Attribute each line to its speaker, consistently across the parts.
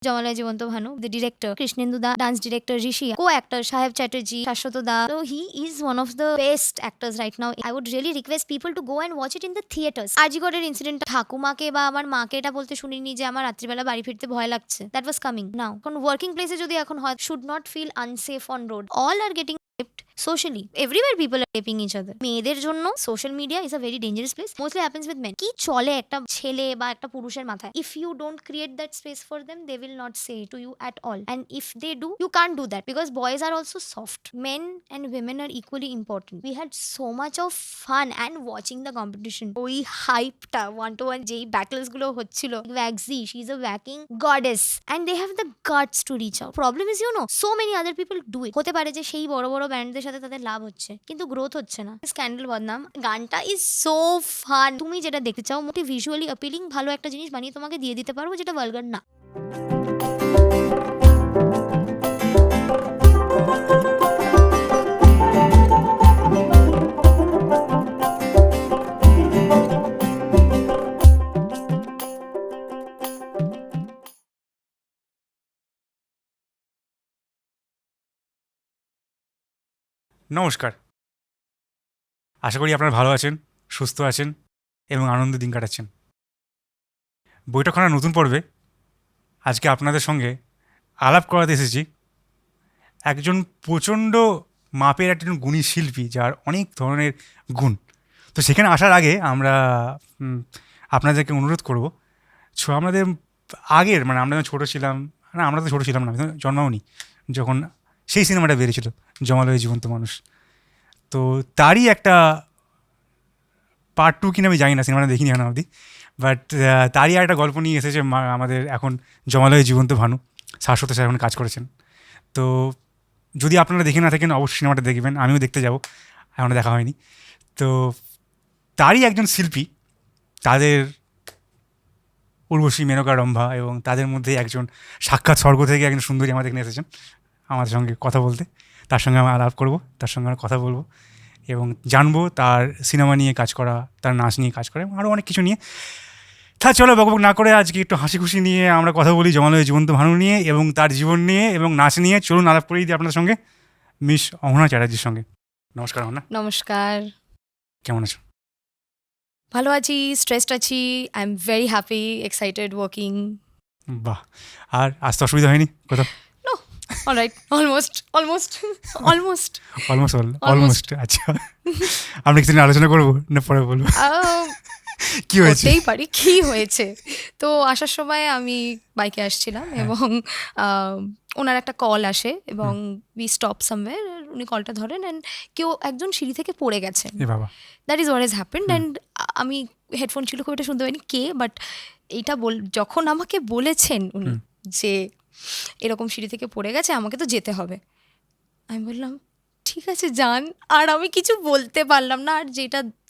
Speaker 1: Jamalye Jibonto Bhanu, the director, Krishnendu dance director, Rishi, co-actor Shaheb Chatterjee, Saswata. So he is one of the best actors right now. I would really request people to go and watch it in the theaters. আজিগড়ের incident ঠাকুমাকে বা আমার মাকে এটা বলতে শুনিনি যে আমার রাত্রিবেলা বাড়ি ফিরতে ভয় লাগছে। That was coming now. এখন ওয়ার্কিং প্লেসে যদি এখন হয়, should not feel unsafe on road. All are getting socially everywhere people are raping each other. মেয়েদের জন্য social media is a very dangerous place. Mostly happens with men. কি চলে একটা ছেলে বা একটা পুরুষের মাথায়? If you don't create that space for them, they will not say to you at all, and if they do, you can't do that because boys are also soft. Men and women are equally important. We had so much of fun and watching the competition. ওই হাইপটা 1-to-1 যেই battles গুলো হচ্ছিল, ওয়াক্সি, she is a walking goddess and they have the guts to reach out. Problem is you know, so many other people do it. হতে পারে যে সেই বড় বড় ব্যান্ডদের সাথে তাদের লাভ হচ্ছে কিন্তু গ্রোথ হচ্ছে না। স্ক্যান্ডাল বদনাম গানটা ইজ সো ফান। তুমি যেটা দেখতে চাও, মোটি ভিজুয়ালি অ্যাপিলিং ভালো একটা জিনিস বানিয়ে তোমাকে দিয়ে দিতে পারবো যেটা ভালগার না।
Speaker 2: নমস্কার, আশা করি আপনারা ভালো আছেন, সুস্থ আছেন এবং আনন্দ দিন কাটাচ্ছেন। বৈঠকখানার নতুন পর্বে আজকে আপনাদের সঙ্গে আলাপ করাতে এসেছি একজন প্রচণ্ড মাপের একজন গুণী শিল্পী, যার অনেক ধরনের গুণ। তো সেখানে আসার আগে আমরা আপনাদেরকে অনুরোধ করব, আমাদের আগের মানে আমরা যখন ছোটো ছিলাম, না আমরা তো ছোটো ছিলাম না, জন্মাওনি যখন সেই সিনেমাটা বেরিয়েছিল জমালয়ে জীবন্ত মানুষ, তো তারই একটা পার্ট 2 কিনা আমি জানি না, সিনেমাটা দেখিনি এখন অবধি, বাট তারই একটা গল্প নিয়ে এসেছে আমাদের এখন জমালয়ে জীবন্ত ভানু। শাশ্বত স্যার এখন কাজ করেছেন। তো যদি আপনারা দেখে না থাকেন অবশ্যই সিনেমাটা দেখবেন, আমিও দেখতে যাব, এখনও দেখা হয়নি। তো তারই একজন শিল্পী, তাদের উর্বশী, মেনকা, রম্ভা এবং তাদের মধ্যে একজন সাক্ষাৎ স্বর্গ থেকে একজন সুন্দরী আমাদের এখানে এসেছেন আমাদের সঙ্গে কথা বলতে। তার সঙ্গে আমরা আলাপ করবো, তার সঙ্গে আমরা কথা বলবো এবং জানবো তার সিনেমা নিয়ে কাজ করা, তার নাচ নিয়ে কাজ করা এবং আরও অনেক কিছু নিয়ে। তা চলো বকবক না করে আজকে একটু হাসি খুশি নিয়ে আমরা কথা বলি জমালয়ে জীবন্ত ভানু নিয়ে এবং তার জীবন নিয়ে এবং নাচ নিয়ে। চলুন আলাপ করেই দিই আপনাদের সঙ্গে মিস অহনা চ্যাটার্জির সঙ্গে। নমস্কার অহনা।
Speaker 1: নমস্কার।
Speaker 2: কেমন আছো?
Speaker 1: ভালো আছি, স্ট্রেসড আছি। I am very happy, excited, working.
Speaker 2: বাহ, আর আসতে অসুবিধা হয়নি কোথাও?
Speaker 1: No, alright, almost.
Speaker 2: আচ্ছা, আমরা কিছুদিন আলোচনা করবো না পরে বলবো কি হয়েছে?
Speaker 1: হতেই পারি, কি হয়েছে। তো আসার সময় আমি বাইকে আসছিলাম এবং ওনার একটা কল আসে এবং উই স্টপ সামওয়্যার। উনি কলটা ধরেন অ্যান্ড কেউ একজন সিঁড়ি থেকে পড়ে গেছেন। That is what has happened. And আমি হেডফোন ছিল, খুব এটা শুনতে পাইনি কে, বাট এইটা যখন আমাকে বলেছেন উনি যে এরকম সিঁড়ি থেকে পড়ে গেছে, আমাকে তো যেতে হবে, আমি বললাম ঠিক আছে যান। আর আমি কিছু বলতে পারলাম না, আর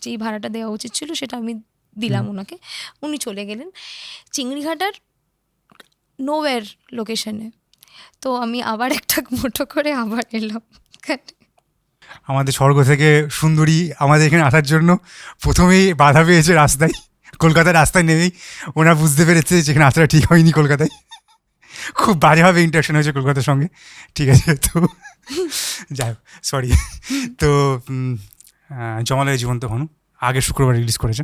Speaker 1: যেই ভাড়াটা দেওয়া উচিত ছিল সেটা আমি দিলাম ওনাকে। উনি চলে গেলেন চিংড়িঘাটার নোওয়্যার লোকেশনে। তো আমি আবার একটা মোটো করে আবার এলাম।
Speaker 2: আমাদের স্বর্গ থেকে সুন্দরী আমাদের এখানে আসার জন্য প্রথমেই বাধা পেয়েছে রাস্তায়, কলকাতার রাস্তায় নেমেই ওনারা বুঝতে পেরেছে যেখানে আসাটা ঠিক হয়নি। কলকাতায় খুব বাজেভাবে ইন্টারাকশন হয়েছে কলকাতার সঙ্গে, ঠিক আছে? তো যাই হোক, সরি। তো জমালয়ে জীবন্ত ভানু আগের শুক্রবার রিলিজ করেছে,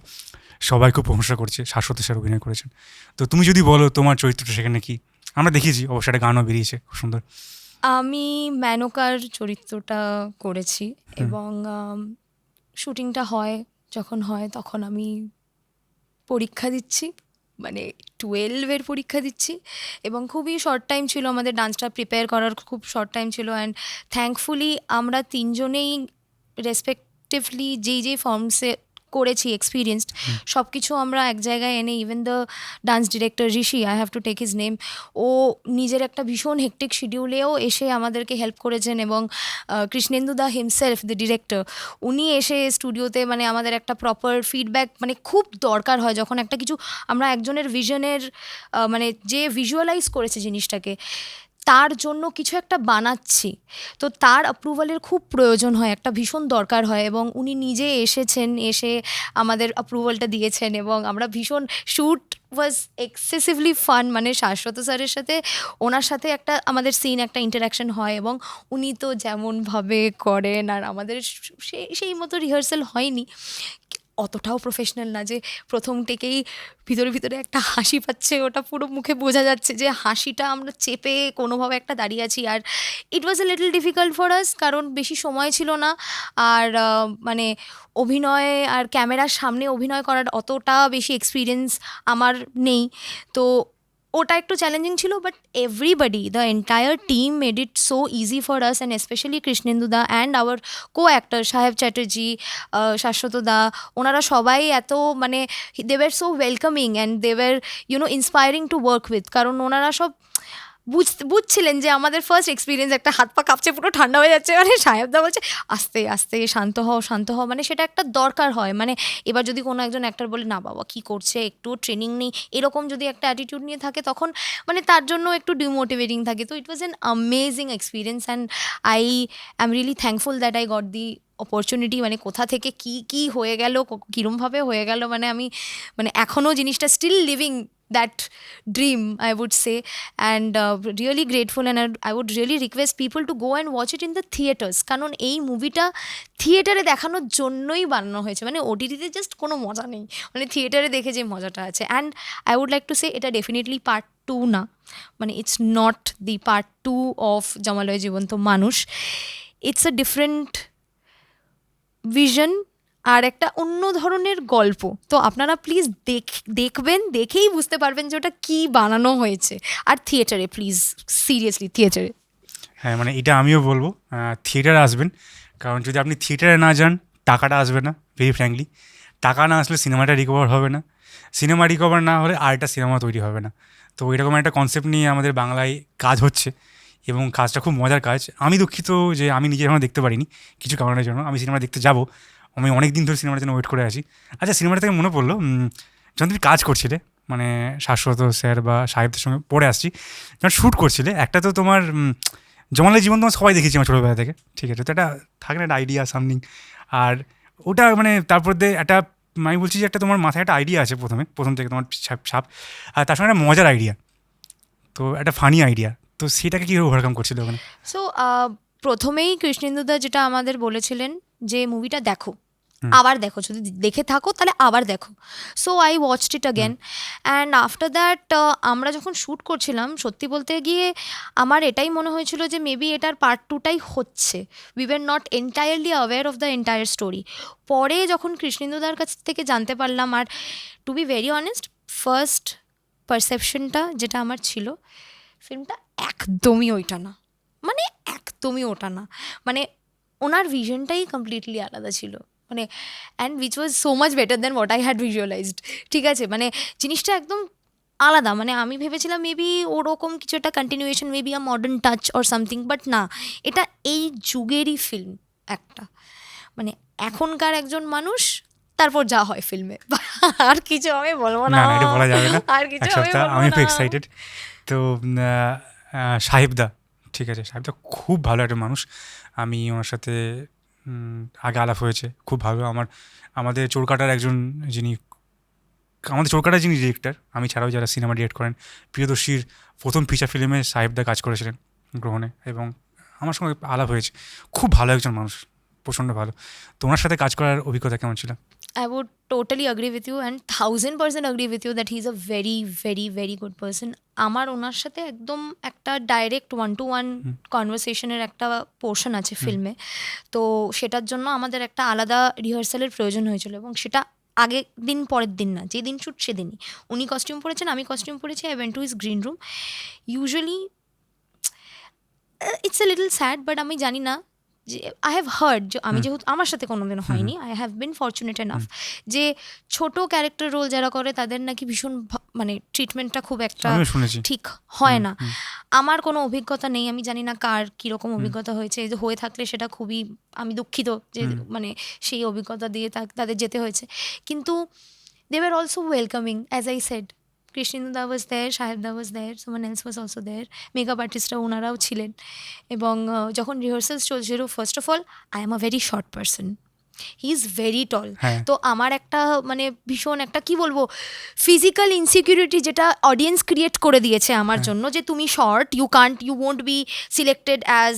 Speaker 2: সবাই খুব প্রশংসা করছে, শাশ্বত স্যার অভিনয় করেছেন। তো তুমি যদি বলো তোমার চরিত্রটা সেখানে কি? আমরা দেখেছি অবশ্যই একটা গানও বেরিয়েছে খুব সুন্দর।
Speaker 1: আমি মেনকার চরিত্রটা করেছি এবং শুটিংটা যখন হয় তখন আমি পরীক্ষা দিচ্ছি, মানে 12-এর পরীক্ষা দিচ্ছি এবং খুবই শর্ট টাইম ছিল আমাদের ডান্সটা প্রিপেয়ার করার, খুব শর্ট টাইম ছিল। অ্যান্ড থ্যাঙ্কফুলি আমরা তিনজনেই রেসপেক্টিভলি যেই ফর্মসে করেছি, এক্সপিরিয়েন্সড, সব কিছু আমরা এক জায়গায় এনে, even the dance director Rishi, I have to take his name, ও নিজের একটা ভীষণ হেকটিক শিডিউলেও এসে আমাদেরকে হেল্প করেছেন। এবং কৃষ্ণেন্দু হিমসেলফ, দ্য ডিরেক্টর, উনি এসে স্টুডিওতে মানে আমাদের একটা প্রপার ফিডব্যাক, মানে খুব দরকার হয় যখন একটা কিছু আমরা একজনের ভিশনের মানে যে ভিজুয়ালাইজ করেছে জিনিসটাকে, তার জন্য কিছু একটা বানাচ্ছি, তো তার অ্যাপ্রুভালের খুব প্রয়োজন হয়, একটা ভীষণ দরকার হয়, এবং উনি নিজে এসেছেন, এসে আমাদের অ্যাপ্রুভালটা দিয়েছেন, এবং আমরা ভীষণ শ্যুট ওয়াজ এক্সেসিভলি ফান, মানে শাশ্বত স্যারের সাথে ওনার সাথে একটা আমাদের সিন, একটা ইন্টারাকশন হয়, এবং উনি তো যেমনভাবে করেন, আর আমাদের সেই মতো রিহার্সাল হয়নি, অতটাও প্রফেশনাল না যে প্রথম থেকেই ভিতরে ভিতরে একটা হাসি পাচ্ছে, ওটা পুরো মুখে বোঝা যাচ্ছে যে হাসিটা আমরা চেপে কোনোভাবে একটা দাঁড়িয়ে আছি। আর it was a little difficult for us, কারণ বেশি সময় ছিল না, আর মানে অভিনয় আর ক্যামেরার সামনে অভিনয় করার অতটা বেশি এক্সপিরিয়েন্স আমার নেই, তো ওটা একটু চ্যালেঞ্জিং ছিল। But everybody, the entire team made it so easy for us, and specially Krishnendu da and our co actor Saheb Chatterjee, Saswata da, ওনারা সবাই এত মানে they were so welcoming and they were inspiring to work with, কারণ ওনারা সব বুঝছিলেন যে আমাদের ফার্স্ট এক্সপিরিয়েন্স, একটা হাত পা কাঁপছে, পুরো ঠান্ডা হয়ে যাচ্ছে, মানে সাহেবদা বলছে আস্তে আস্তে শান্ত হও শান্ত হও, মানে সেটা একটা দরকার হয়। মানে এবার যদি কোনো একজন অ্যাক্টর বলে না বাবা কী করছে, একটু ট্রেনিং নেই, এরকম যদি একটা অ্যাটিটিউড নিয়ে থাকে, তখন মানে তার জন্য একটু ডিমোটিভেটিং থাকে। তো it was an amazing experience, and I am really thankful that I got the opportunity. মানে কোথা থেকে কি হয়ে গেল, কীরমভাবে হয়ে গেল, মানে আমি মানে এখনও জিনিসটা still living that dream, I would say, and really grateful, and I would really request people to go and watch it in the theaters, কারণ এই মুভিটা থিয়েটারে দেখানোর জন্যই বানানো হয়েছে, মানে ওটিটিতে জাস্ট কোনো মজা নেই, মানে থিয়েটারে দেখে যে মজাটা আছে। And I would like to say এটা ডেফিনেটলি পার্ট 2 না, মানে it's not the part 2 of Jamalaye Jibonto Manush, it's a different vision আর একটা অন্য ধরনের গল্প। তো আপনারা প্লিজ দেখবেন, দেখেই বুঝতে পারবেন যে ওটা কী বানানো হয়েছে। আর থিয়েটারে প্লিজ, সিরিয়াসলি থিয়েটারে।
Speaker 2: হ্যাঁ, মানে এটা আমিও বলবো, থিয়েটারে আসবেন, কারণ যদি আপনি থিয়েটারে না যান টাকাটা আসবে না, ভেরি ফ্র্যাঙ্কলি। টাকা না আসলে সিনেমাটা রিকভার হবে না, সিনেমা রিকভার না হলে আরেকটা সিনেমা তৈরি হবে না। তো এরকম একটা কনসেপ্ট নিয়ে আমাদের বাংলায় কাজ হচ্ছে, এবং কাজটা খুব মজার কাজ। আমি দুঃখিত যে আমি নিজে এখনো দেখতে পারিনি কিছু কারণের জন্য, আমি সিনেমা দেখতে যাবো, আমি অনেক দিন ধরে সিনেমার জন্য ওয়েট করে আছি। আচ্ছা, সিনেমাটা থেকে মনে পড়লো, যখন তুমি কাজ করছিলে, মানে শাশ্বত স্যার বা সাহেবদের সঙ্গে পড়ে আসছি, যখন শ্যুট করছিলে, একটা তো তোমার জমালয় জীবন তোমার সবাই দেখেছি আমার ছোটোবেলা থেকে, ঠিক আছে, তো একটা থাকে না একটা আইডিয়া সামথিং, আর ওটা মানে তারপর দিয়ে একটা আমি বলছি যে একটা তোমার মাথায় একটা আইডিয়া আছে প্রথম থেকে তোমার ছাপ, আর তার সঙ্গে একটা মজার আইডিয়া, তো একটা ফানি আইডিয়া, তো সেটাকে কীভাবে ওভারকাম করছিল ওখানে?
Speaker 1: সো প্রথমেই কৃষ্ণেন্দুদা যেটা আমাদের বলেছিলেন যে মুভিটা দেখো, আবার দেখো, যদি দেখে থাকো তাহলে আবার দেখো। So I watched it again, and after that আমরা যখন শ্যুট করছিলাম, সত্যি বলতে গিয়ে আমার এটাই মনে হয়েছিল যে মেবি এটার পার্ট 2টাই হচ্ছে, we were not entirely aware of the entire story. পরে যখন কৃষ্ণেন্দুদার কাছ থেকে জানতে পারলাম, আর to be very honest, first পারসেপশনটা যেটা আমার ছিল, ফিল্মটা একদমই ওইটা না, মানে একদমই ওটা না, মানে ওনার ভিশনটাই কমপ্লিটলি আলাদা ছিল, মানে and which was so much better than what I had visualised. ঠিক আছে, মানে জিনিসটা একদম আলাদা, মানে আমি ভেবেছিলাম মেবি ওরকম কিছু একটা continuation, maybe a modern touch or something, but না, এটা এই যুগেরই ফিল্ম একটা, মানে এখনকার একজন মানুষ, তারপর যা হয় ফিল্মে, আর কিছু আমি বলবো না,
Speaker 2: না, এটা বলা যাবে না,
Speaker 1: আর কিছু
Speaker 2: এক
Speaker 1: আমি
Speaker 2: সপ্তাহ
Speaker 1: বলবো
Speaker 2: আমি খুব
Speaker 1: না।
Speaker 2: এক্সাইটেড। তো সাহেবদা, ঠিক আছে, সাহেবদা খুব ভালো একটা মানুষ, আমি ওনার সাথে আগে আলাপ হয়েছে, খুব ভালো। আমাদের চোরকাটার একজন, যিনি আমাদের চোরকাটার যিনি ডিরেক্টর, আমি ছাড়াও যারা সিনেমা ডিরেক্ট করেন, প্রিয়দর্শীর প্রথম ফিচার ফিল্মে সাহেবদা কাজ করেছিলেন গ্রহণে, এবং আমার সঙ্গে আলাপ হয়েছে, খুব ভালো একজন মানুষ, প্রচণ্ড ভালো। তো ওনার সাথে কাজ করার অভিজ্ঞতা কেমন ছিল?
Speaker 1: I would totally agree with you and 1000% agree with you that he's a very, very, very good person. আমার ওনার সাথে একদম একটা ডাইরেক্ট 1-to-1 কনভারসেশনের একটা পোর্শন আছে ফিল্মে, তো সেটার জন্য আমাদের একটা আলাদা রিহার্সালের প্রয়োজন হয়েছিল, এবং সেটা আগের দিন পরের দিন না, যেদিন শ্যুট সেদিনই। উনি কস্টিউম পরেছেন, আমি কস্টিউম পরেছি, I went to his green room. Usually it's a little sad, but আমি জানি না যে আই হ্যাভ হার্ড, যে আমি যেহেতু আমার সাথে কোনোদিন হয়নি, I have been fortunate enough যে ছোট ক্যারেক্টার রোল যারা করে তাদের নাকি ভীষণ মানে ট্রিটমেন্টটা খুব একটা ঠিক হয় না। আমার কোনো অভিজ্ঞতা নেই, আমি জানি না কার কীরকম অভিজ্ঞতা হয়েছে, যে হয়ে থাকলে সেটা খুবই আমি দুঃখিত যে মানে সেই অভিজ্ঞতা দিয়ে তাদের যেতে হয়েছে, কিন্তু they were also welcoming, as I said. Krishnendu da was there, Shaheb da was there, someone else was also there, makeup আর্টিস্টরা ওনারাও ছিলেন। এবং যখন রিহার্সালস চলছিল, first of all I am a very short person, he is very tall. তো আমার একটা মানে ভীষণ একটা কি বলবো ফিজিক্যাল ইনসিকিউরিটি যেটা অডিয়েন্স ক্রিয়েট করে দিয়েছে আমার জন্য, যে তুমি short, you won't be selected as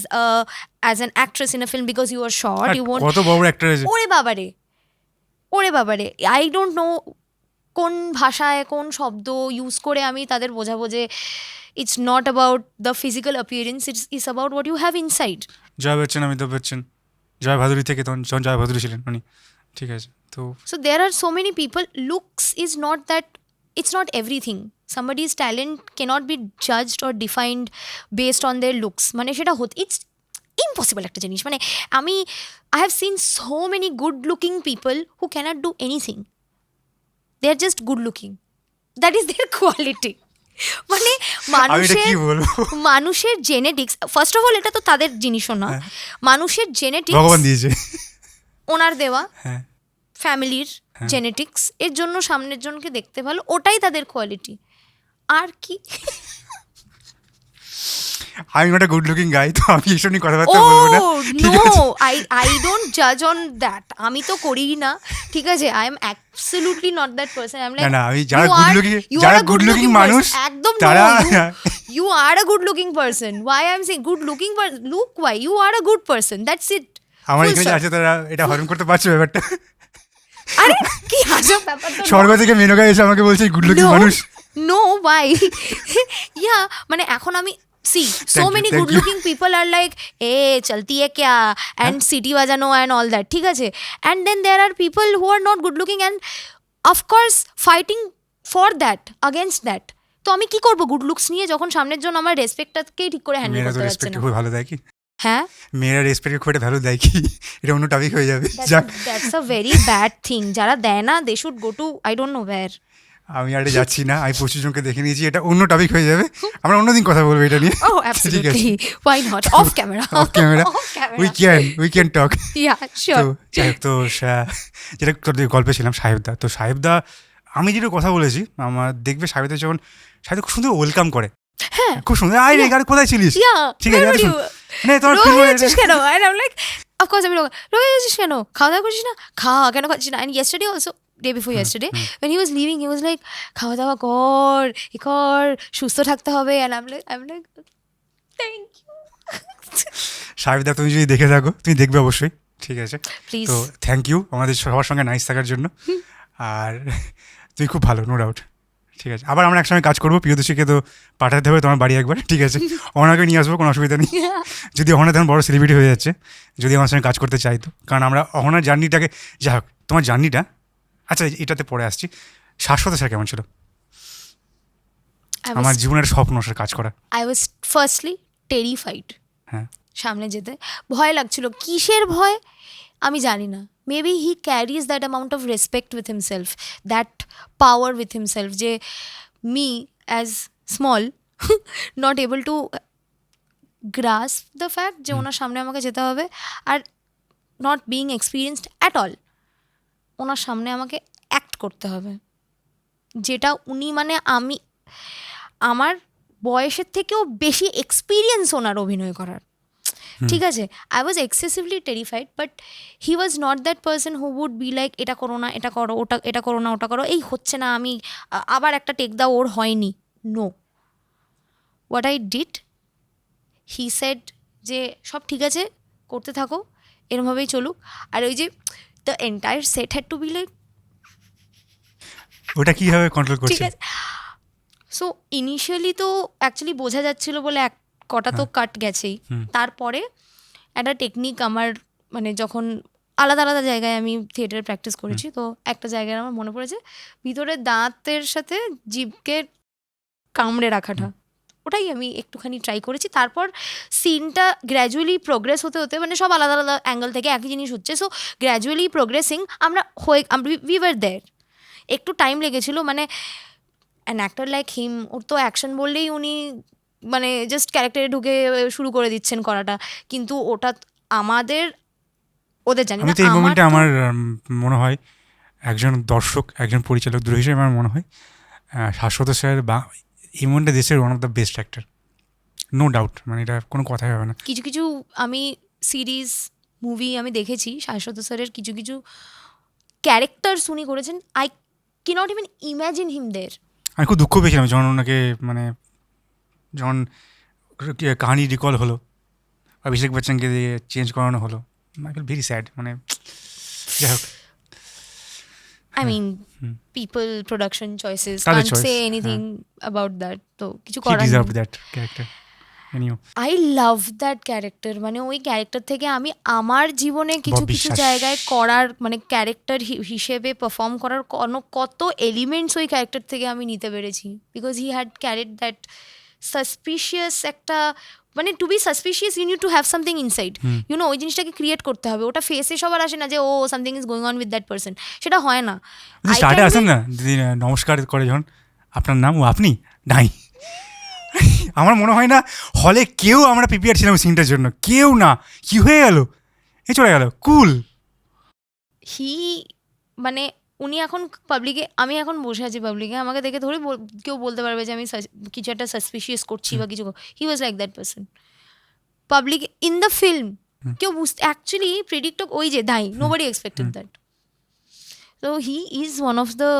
Speaker 1: an actress in a film because you are short, you won't.
Speaker 2: কত বড় অ্যাক্টর আছে।
Speaker 1: ওরে বাবারে আই ডোন্ট নো কোন ভাষায় কোন শব্দ ইউজ করে আমি তাদের বোঝাবো যে it's not about the physical appearance, it's about what you have inside.
Speaker 2: Jaya Bachchan, Amitabh Bachchan, Jaya Bhaduri থেকে তখন জয় ভাদুরী ছিলেন উনি, ঠিক আছে। তো
Speaker 1: so there are so many people, looks is not that, it's not everything. Somebody's talent cannot be judged or defined based on their looks. মানে সেটা it's impossible একটা জিনিস। মানে I have seen so many good looking people who cannot do anything. They are just good looking. That is their quality. মানে মানুষের genetics, first of all এটা তো তাদের জিনিসও না, মানুষের জেনেটিক্স
Speaker 2: ভগবান দিয়েছে,
Speaker 1: ওনার দেওয়া ফ্যামিলির জেনেটিক্স, এর জন্য সামনের জনকে দেখতে ভালো, ওটাই তাদের কোয়ালিটি। আর কি
Speaker 2: আমি not a good looking guy, তো আমি এসব নিয়ে কথাবার্তা বলবো না।
Speaker 1: নো, আই ডোন্ট জাজ অন দ্যাট, আমি তো করিই না, ঠিক আছে। I am absolutely not that person. I am like
Speaker 2: না আমি যারা গুড লুকিং মানুষ
Speaker 1: একদম,
Speaker 2: তারা
Speaker 1: you are a good looking person. Why I am saying good looking look, why you are a good person, that's it.
Speaker 2: আমার এখানে আছে তারা এটা হরণ করতে পারছে ব্যাপারটা।
Speaker 1: আরে কি আজব ব্যাপার, তো
Speaker 2: স্বর্গ থেকে মেনকা এসে আমাকে বলছে গুড লুকিং মানুষ।
Speaker 1: নো ওয়াই ইয়া, মানে এখন আমি see so many good looking people are like chalti hai kya and city bajano and all that, ঠিক আছে। and then there are people who are not good looking and of course fighting for that, against that. তো আমি কি করব good looks নিয়ে, যখন সামনের জন আমার রেসপেক্টটাকেই ঠিক করে হ্যান্ডেল করতে পারছে না।
Speaker 2: খুব ভালো দেয় কি?
Speaker 1: হ্যাঁ,
Speaker 2: মেয়েরা রেসপেক্ট খুব ভালো দেয় কি? এটা অন্য টপিক হয়ে যাবে।
Speaker 1: that's a very bad thing. যারা দেয় না, they should go to I don't know where.
Speaker 2: আমি আরে যাচ্ছি না, আমি 25 জনকে দেখে নিয়েছি, এটা অন্য টপিক হয়ে যাবে, আমরা অন্যদিন কথা বলবো এটা নিয়ে।
Speaker 1: Oh absolutely, why not, off camera
Speaker 2: we can talk.
Speaker 1: Yeah sure.
Speaker 2: তো যেটা তোদের গল্পে ছিলাম সাহেবদা, তো সাহেবদা আমি যেটা কথা বলেছি, আমার দেখবে সাহেবদা যখন সাহেবদা খুব সুন্দর ওয়েলকাম করে,
Speaker 1: হ্যাঁ
Speaker 2: খুব সুন্দর, আয় রে আর কোথায় ছিলিস, ঠিক আছে মানে তোমার
Speaker 1: কেন, and I'm like of course আমি রয়েছিস কেন, খাওয়া দাওয়া করছিস না, কেন খাচ্ছিস না। and yesterday also, day before yesterday when he was leaving, he was like খাওয়া দাওয়া কর সুস্থ থাকতে হবে, and I'm like thank you.
Speaker 2: সাহেবদা তুমি যদি দেখে থাকো, তুমি দেখবে অবশ্যই, ঠিক আছে।
Speaker 1: প্লিজ,
Speaker 2: তো থ্যাংক ইউ আমাদের সবার সঙ্গে নাইস থাকার জন্য, আর তুই খুব ভালো, নো ডাউট, ঠিক আছে। আবার আমরা একসঙ্গে কাজ করবো, প্রিয়দর্শীকে তো পাঠাতে হবে তোমার বাড়ি একবার, ঠিক আছে। অহনাকে নিয়ে আসবো, কোনো অসুবিধা নেই, যদি অহনা তেমন বড় সেলিব্রিটি হয়ে যাচ্ছে, যদি আমার সঙ্গে কাজ করতে চাইতো, কারণ আমরা অহনার জার্নিটাকে, যাই হোক তোমার জার্নিটা, আচ্ছা এটাতে পরে আসছি। শাশ্বত স্যার কেমন ছিল? আমার জীবনের স্বপ্ন স্যার কাজ করা।
Speaker 1: I was firstly terrified.
Speaker 2: হ্যাঁ,
Speaker 1: সামনে যেতে ভয় লাগছিল। কিসের ভয় আমি জানি না, maybe he carries that amount of respect with himself, that power with himself, যে me as small not able to grasp the fact যে ওনার সামনে আমাকে যেতে হবে, আর not being experienced at all, ওনার সামনে আমাকে অ্যাক্ট করতে হবে, যেটা উনি মানে আমার বয়সের থেকেও বেশি এক্সপিরিয়েন্স ওনার অভিনয় করার, ঠিক আছে। I was excessively terrified, but he was not that person who would be like এটা করো না, এটা করো, এটা করো না, ওটা করো, এই হচ্ছে না, আমি আবার একটা টেক দাও, ওর হয়নি। No, what I did, he said যে সব ঠিক আছে, করতে থাকো, এরমভাবেই চলুক। আর ওই যে the entire set had to be like,
Speaker 2: ওটা কীভাবে কন্ট্রোল করছে?
Speaker 1: ঠিক আছে। সো ইনিশিয়ালি তো অ্যাকচুয়ালি বোঝা যাচ্ছিল বলে কটা তো কাট গেছেই, তারপরে একটা টেকনিক আমার, মানে যখন আলাদা আলাদা জায়গায় আমি থিয়েটার প্র্যাকটিস করেছি, তো একটা জায়গায় আমার মনে পড়েছে ভিতরে দাঁতের সাথে জিভকে কামড়ে রাখাটা, ওটাই আমি একটুখানি ট্রাই করেছি। তারপর সিনটা গ্র্যাজুয়ালি প্রোগ্রেস হতে হতে, মানে সব আলাদা আলাদা অ্যাঙ্গেল থেকে একই জিনিস হচ্ছে, সো গ্র্যাজুয়ালি প্রোগ্রেসিং আমরা উই ওয়ার দেয়ার। একটু টাইম লেগেছিল, মানে অ্যান অ্যাক্টর লাইক হিম, ওর তো অ্যাকশন বললেই উনি মানে জাস্ট ক্যারেক্টারে ঢুকে শুরু করে দিচ্ছেন করাটা, কিন্তু ওটা ওদের জানি না।
Speaker 2: এই মোমেন্টে আমার মনে হয় একজন দর্শক, একজন পরিচালক দূর হিসেবে আমার মনে হয় শাশ্বত স্যার এই মুহূর্তে দেশের one of the best actor, no doubt, মানে এটা কোনো কথাই হবে না।
Speaker 1: কিছু কিছু আমি সিরিজ মুভি আমি দেখেছি শাশ্বত স্যারের, কিছু কিছু ক্যারেক্টার্স উনি করেছেন, আই ক্যানট ইভেন ইম্যাজিন হিম দের।
Speaker 2: আমি খুব দুঃখ পেয়েছিলাম যখন ওনাকে মানে যখন কাহিনী রিকল হলো, অভিষেক বচ্চনকে দিয়ে চেঞ্জ করানো হলো, আই ফিল ভেরি স্যাড, মানে যাই হোক।
Speaker 1: I mean, people, production choices,
Speaker 2: তাদের
Speaker 1: can't
Speaker 2: choice,
Speaker 1: say anything about that. তো কিছু
Speaker 2: He
Speaker 1: করার
Speaker 2: deserved
Speaker 1: নেই।
Speaker 2: that character. Anyhow,
Speaker 1: I love that character, মানে ওই ক্যারেক্টার থেকে আমি আমার জীবনে কিছু কিছু
Speaker 2: বিশ্বাস।
Speaker 1: জায়গায় করার মানে ক্যারেক্টার হিসেবে পারফর্ম করার কত এলিমেন্টস ওই ক্যারেক্টার থেকে আমি নিতে পেরেছি, because he had carried that suspicious একটা, মানে to be suspicious you need to have something inside, you know, ওই জিনিসটাকে ক্রিয়েট করতে হবে। ওটা ফেসে সবার আসে না যে oh something is going on with that person, সেটা হয় না।
Speaker 2: স্টার্টে আসেন না দিদি, নমস্কার করে যখন আপনার নাম ও আপনি নাই, আমার মনে হয় না হলে কেউ আমরা প্রিপেয়ার ছিলাম সিনটার জন্য, কেউ না, কি হয়ে গেল, এ চলে গেল, কুল।
Speaker 1: হি মানে উনি এখন পাবলিকে, আমি এখন বসে আছি পাবলিকে, আমাকে দেখে ধরে কেউ বলতে পারবে যে আমি কিছু একটা সাসপিশিয়াস করছি বা কিছু, he was like that person public in the film. কেউ বুঝতে অ্যাকচুয়ালি প্রেডিক্ট ওই যে দাই, nobody expected that. So he is one of the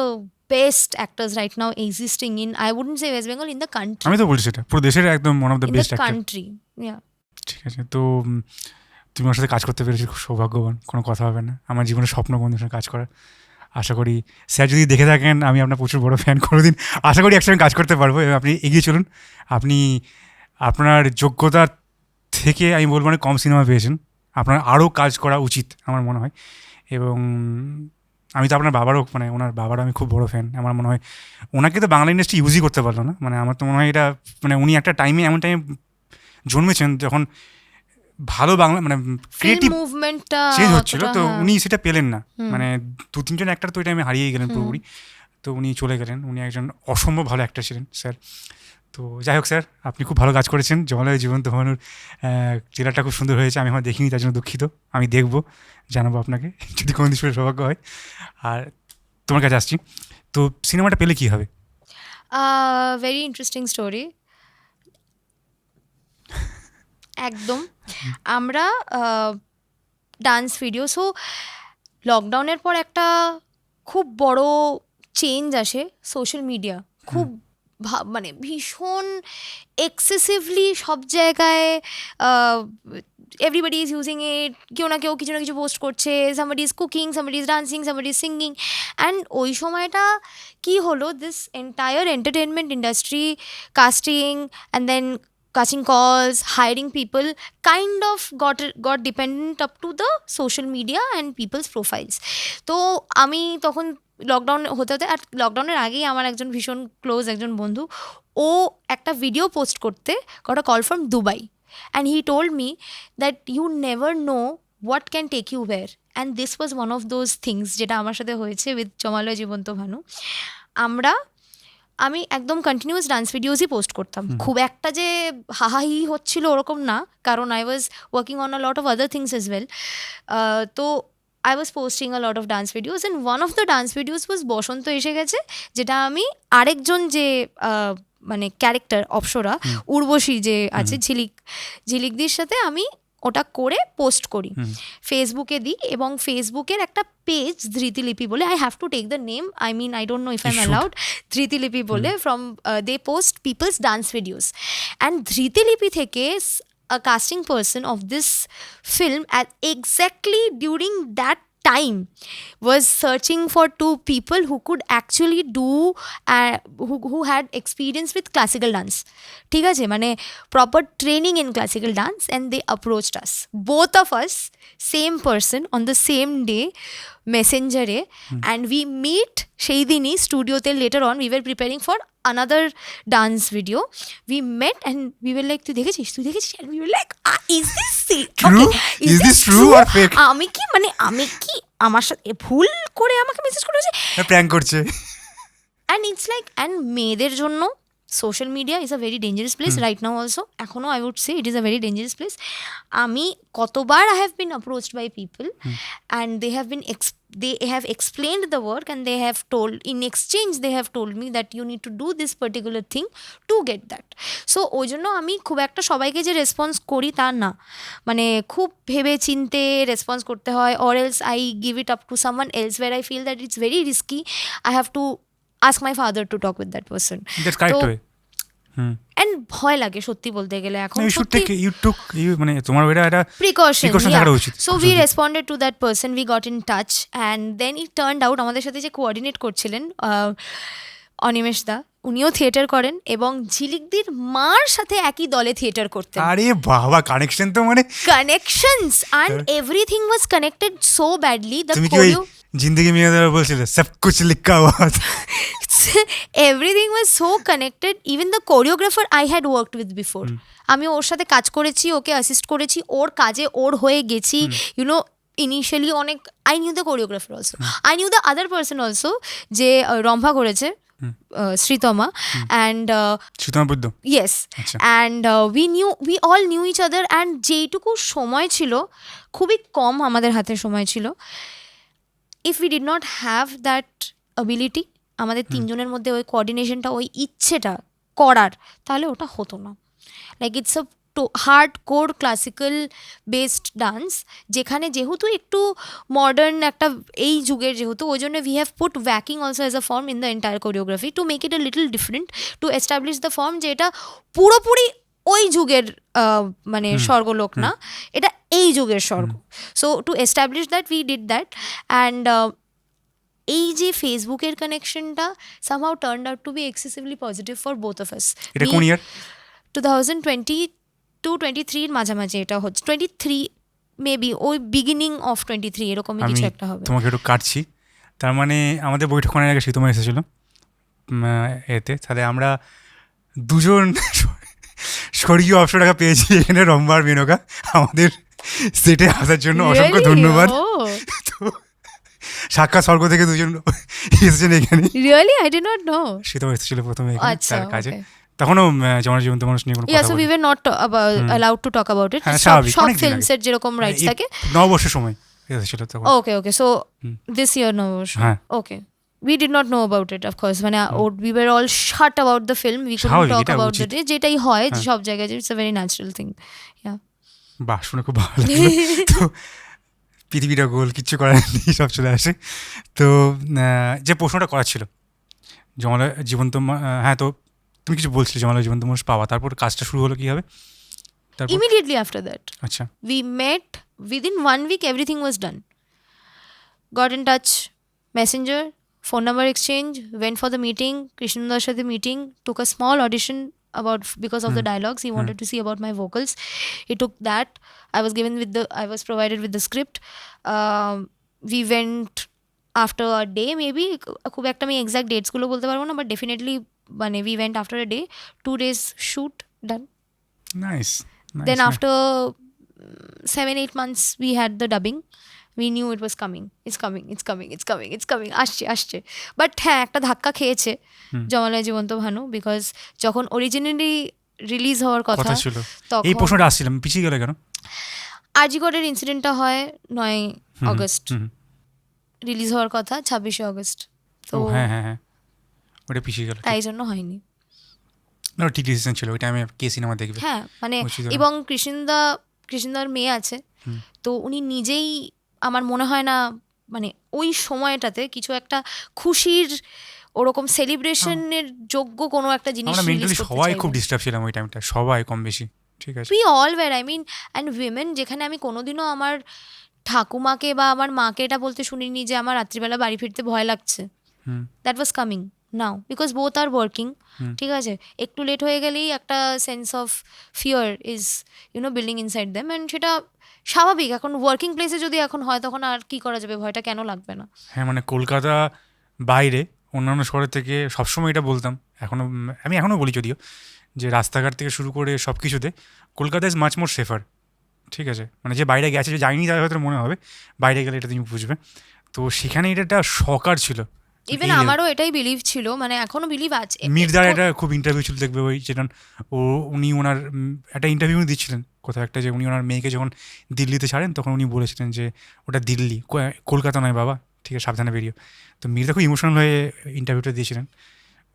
Speaker 1: best actors right now existing in, I wouldn't say West Bengal, in the country.
Speaker 2: আমি তো বলছি সেটা পুরো দেশের একদম one of the
Speaker 1: In
Speaker 2: best
Speaker 1: the
Speaker 2: actor.
Speaker 1: country, yeah.
Speaker 2: ঠিক আছে, তো তুমি ওর সাথে কাজ করতে পেরেছি, খুব সৌভাগ্যবান, কোনো কথা হবে না। আমার জীবনের স্বপ্ন বন্ধুর সাথে কাজ করার, আশা করি স্যার যদি দেখে থাকেন আমি আপনার প্রচুর বড় ফ্যান, কোনোদিন আশা করি একসঙ্গে কাজ করতে পারবো। এবং আপনি এগিয়ে চলুন, আপনি আপনার যোগ্যতার থেকে আমি বলবো অনেক কম সিনেমা পেয়েছেন, আপনার আরও কাজ করা উচিত আমার মনে হয়। এবং আমি তো আপনার বাবারও, মানে ওনার বাবারও আমি খুব বড় ফ্যান। আমার মনে হয় ওনাকে তো বাংলা ইন্ডাস্ট্রি ইউজই করতে পারলো না, মানে আমার তো মনে হয় এটা, মানে উনি একটা টাইমে এমন টাইমে জন্মেছেন যখন ভালো বাংলা মানে ক্রিয়েটিভ
Speaker 1: মুভমেন্টটা
Speaker 2: চেঞ্জ হচ্ছিল, তো উনি সেটা পেলেন না। মানে 2-3 জন অ্যাক্টর তো ওই টাইমে হারিয়েই গেলেন পুরোপুরি, তো উনি চলে গেলেন। উনি একজন অসম্ভব ভালো অ্যাক্টর ছিলেন স্যার। তো যাই হোক স্যার, আপনি খুব ভালো কাজ করেছেন। জমালয় জীবন্ত ভানুর ট্রেলারটা খুব সুন্দর হয়েছে, আমি আমার দেখিনি, তার জন্য দুঃখিত। আমি দেখবো, জানাবো আপনাকে যদি কোনো দিন সৌভাগ্য হয়। আর তোমার কাছে আসছি, তো সিনেমাটা পেলে কী হবে?
Speaker 1: Very interesting story. একদম আমরা ডান্স ভিডিও, সো লকডাউনের পর একটা খুব বড় চেঞ্জ আসে সোশ্যাল মিডিয়া, খুব মানে ভীষণ এক্সেসিভলি সব জায়গায় এভরিবডি ইজ ইউজিং ইট, কেউ না কেউ কিছু না কিছু পোস্ট করছে, somebody is cooking, somebody is dancing, somebody is singing. And ওই সময়টা কি হলো, this entire entertainment industry, casting and then casting calls, hiring people, kind of got dependent up to the social media and people's profiles. তো আমি তখন lockdown হতে হতে, আর লকডাউনের আগেই আমার একজন ভীষণ ক্লোজ একজন বন্ধু, ও একটা ভিডিও পোস্ট করতে got a call from Dubai, and he told me that you never know what can take you where, and this was one of those things যেটা আমার সাথে হয়েছে উইথ জমালয় জীবন্ত ভানু। আমি একদম কন্টিনিউয়াস ডান্স ভিডিওসই পোস্ট করতাম, খুব একটা যে হাহাহি হচ্ছিল ওরকম না, কারণ I was working on a lot of other things as well. তো I was posting a lot of dance videos, and one of the dance videos was বসন্ত এসে গেছে, যেটা আমি আরেকজন যে মানে ক্যারেক্টার অপসরা উর্বশী যে আছে ঝিলিকদির সাথে আমি ওটা করে পোস্ট করি, ফেসবুকে দিই। এবং ফেসবুকের একটা পেজ ধৃতিলিপি বলে, I have to take the name, I mean I don't know if I am allowed, Dhritilipi বলে, from they post people's dance videos. And Dhritilipi থেকে a casting person of this film at exactly during that time was searching for 2 people who could actually do who had experience with classical dance, ঠিক আছে, মানে proper training in classical dance, and they approached us, both of us, same person on the same day, messenger-এ, and we meet সেই দিনই স্টুডিওতে। later on we were preparing for another dance video, we met and we were like, তুই দেখেছিস, and we were like, is this
Speaker 2: true?
Speaker 1: okay,
Speaker 2: is this true or fake?
Speaker 1: আমি কি আমার সাথে ভুল করে আমাকে মেসেজ করেছে,
Speaker 2: প্র্যাঙ্ক করছে।
Speaker 1: and it's like, and মেয়েদের জন্য social media is a very dangerous place right now also. Echono, I would say it is a very dangerous place. Ami kotobar I have been approached by people and they have been they have explained the work and they have told, in exchange they have told me that you need to do this particular thing to get that. So ওই জন্য আমি খুব একটা সবাইকে যে response করি তা না, মানে খুব ভেবে চিনতে রেসপন্স করতে হয়, or else I give it up to someone else where I feel that it's very risky. I have to ask my father to talk with that person.
Speaker 2: That's correct way.
Speaker 1: And ভয় লাগে সত্যি বলতে গেলে এখন
Speaker 2: You should take মানে তোমার ওটা একটা
Speaker 1: precaution
Speaker 2: থাকা উচিত.
Speaker 1: So we responded to that person, we got in touch and then it turned out আমাদের সাথে যে কোঅর্ডিনেট করছিলেন অনিমেষ দা, উনিও থিয়েটার করেন এবং ঝিলিকদির মার সাথে একই দলে থিয়েটার করতেন।
Speaker 2: আরে বাবা, কানেকশন তো মানে
Speaker 1: connections and everything was connected so badly. The
Speaker 2: তুমি কি ওই জিন্দেগি মিয়া দ্বারা বলছিলে সব কুছ লিখা হুয়া
Speaker 1: everything was so connected. Even the choreographer I had worked with before, আমি ওর সাথে কাজ করেছি, ওকে অ্যাসিস্ট করেছি, ওর কাজে ওর হয়ে গেছি, ইউ নো ইনিশিয়ালি অনেক। I knew the choreographer also, I knew the other person also যে রম্ভা করেছে, শ্রীতমা, অ্যান্ড
Speaker 2: Sreetama Buddha,
Speaker 1: yes, and we all knew each other. And যেইটুকু সময় ছিল, খুবই কম আমাদের হাতে সময় ছিল, if we did not have that ability, আমাদের তিনজনের মধ্যে ওই কোঅর্ডিনেশনটা, ওই ইচ্ছেটা করার, তাহলে ওটা হতো না। Like it's a hard core classical based dance, যেখানে যেহেতু একটু মডার্ন একটা এই যুগের যেহেতু, ওই জন্য we have put walking also as a form in the entire choreography to make it a little different, to establish the form যে এটা পুরোপুরি ওই যুগের মানে স্বর্গলোক না, এটা এই যুগের স্বর্গ। So to establish that we did that. And এই যে ফেসবুকের কানেকশনটা somehow turned out to be excessively positive for both of us.
Speaker 2: এটা কোন ইয়ার?
Speaker 1: 2022-23 এর মাঝামাঝি এটা হচ্ছে, 23 মেবি, ওই বিগিনিং অফ 23 এরকমই কিছু একটা হবে।
Speaker 2: তোমাকে একটু কাটছি, তার মানে আমাদের বৈঠকখানার আগে শীতমা এসেছিল এতে, তাহলে আমরা দুজন স্বর্গীয় অবসর টাকা পেয়েছি এখানে, রম্ভা আর মেনকা, আমাদের সেটে আসার জন্য অসংখ্য ধন্যবাদ। তো সাক্ষাৎ স্বর্গ থেকে দুজন এসেছেন এখানে।
Speaker 1: Really I did not know.
Speaker 2: Shitama এসেছিল প্রথমে এখানে তার কাজে, তখনও জামালয়ে জীবন্ত মানুষ নিয়ে কোনো কথা বলিনি।
Speaker 1: So we were not allowed to talk about it. সব ফিল্মসের যেরকম রাইটস থাকে,
Speaker 2: নববর্ষের সময় এসেছিল তখন।
Speaker 1: ওকে সো দিস ইয়ার নববর্ষ, ওকে। We did not know about it, of course. মানে we were all shut about the film. We couldn't talk about it. যেটাই হয় সব জায়গায়, it's a very natural thing. Yeah.
Speaker 2: বাহ, শুনে খুব ভালো লাগলো। তো পৃথিবীটা গোল, কিচ্ছু করার নেই, সব চলে আসে। তো যে প্রশ্নটা করা ছিল জমালয় জীবন্ত, হ্যাঁ, তো তুমি কিছু বলছিলে জমালয় জীবন্ত মানুষ পাওয়া, তারপর কাজটা শুরু হলো কীভাবে?
Speaker 1: Immediately after that,
Speaker 2: আচ্ছা,
Speaker 1: we met within 1 week. Everything was done. Got in touch, messenger, phone number exchange, went for the meeting, Krishnendu সাথে meeting, took a small audition about, because of the dialogues he wanted to see about my vocals. He took that. I was provided with the script. We went after a day, maybe খুব একটা আমি exact ডেটসগুলো বলতে পারবো না, but definitely মানে we went after a day, 2 days shoot done.
Speaker 2: Nice.
Speaker 1: Then after 7-8 months we had the dubbing. We knew it was coming. It's coming. আসছে। But হ্যাঁ, একটা ধাক্কা খেয়েছে জমালয়ে জীবন্ত ভানু, বিকজ যখন অরিজিনালি রিলিজ হওয়ার কথা
Speaker 2: ছিল,
Speaker 1: তখন
Speaker 2: এই প্রশ্নটা আসছিলাম, পিছিয়ে গেল কেন?
Speaker 1: আজিগড়ের ইনসিডেন্টটা হয় 9 অগস্ট, রিলিজ হওয়ার কথা 26 অগস্ট। তো
Speaker 2: হ্যাঁ, ওটা পিছিয়ে গেল,
Speaker 1: তাই জন্য হয়নি।
Speaker 2: না, ঠিক ডিসিশন ছিল, ওইটা আমি কে সিনেমা দেখবে।
Speaker 1: হ্যাঁ, মানে এবং কৃষ্ণদার মেয়ে আছে, তো উনি নিজেই, আমার মনে হয় না মানে ওই সময়টাতে কিছু একটা খুশির ওরকম সেলিব্রেশনের যোগ্য কোনো একটা জিনিস রিলিজ করতে চাইবে।
Speaker 2: সবাই খুব ডিস্টার্ব ছিলাম ওই টাইমটা, সবাই কম বেশি, ঠিক আছে।
Speaker 1: We all were, I mean, and women, যেখানে আমি কোনোদিনও আমার ঠাকুমাকে বা আমার মাকে এটা বলতে শুনিনি যে আমার রাত্রিবেলা বাড়ি ফিরতে ভয় লাগছে। That was coming now, because both are working, ঠিক আছে। একটু লেট হয়ে গেলেই একটা sense of fear is building inside them, and সেটা স্বাভাবিক। এখন ওয়ার্কিং প্লেসে যদি এখন হয়, তখন আর কি করা যাবে, ভয়টা কেন লাগবে না?
Speaker 2: হ্যাঁ, মানে কলকাতা বাইরে অন্যান্য শহরের থেকে সবসময় এটা বলতাম, আমি এখনও বলি যদিও, যে রাস্তাঘাট থেকে শুরু করে সব কিছুতে Kolkata is much more safer, ঠিক আছে। মানে যে বাইরে গেছে, যে যায়নি, তার হয়তো মনে হবে, বাইরে গেলে এটা তুমি বুঝবে। তো সেখানে এটা একটা শকার ছিল
Speaker 1: ইভেন আমারও এটাই বিলিভ ছিল, মানে এখনো বিলিভ আছে।
Speaker 2: মির্জার একটা খুব ইন্টারভিউ ছিল দেখবে, ওই যেটা উনি ওনার একটা ইন্টারভিউ দিচ্ছিলেন কোথাও একটা, যে উনি ওনার মেয়েকে যখন দিল্লিতে ছাড়েন তখন উনি বলেছিলেন যে ওটা দিল্লি, কলকাতা নয় বাবা, ঠিক আছে সাবধানে বেরিয়ে। তো মির্জা খুব ইমোশনাল হয়ে ইন্টারভিউটা দিয়েছিলেন।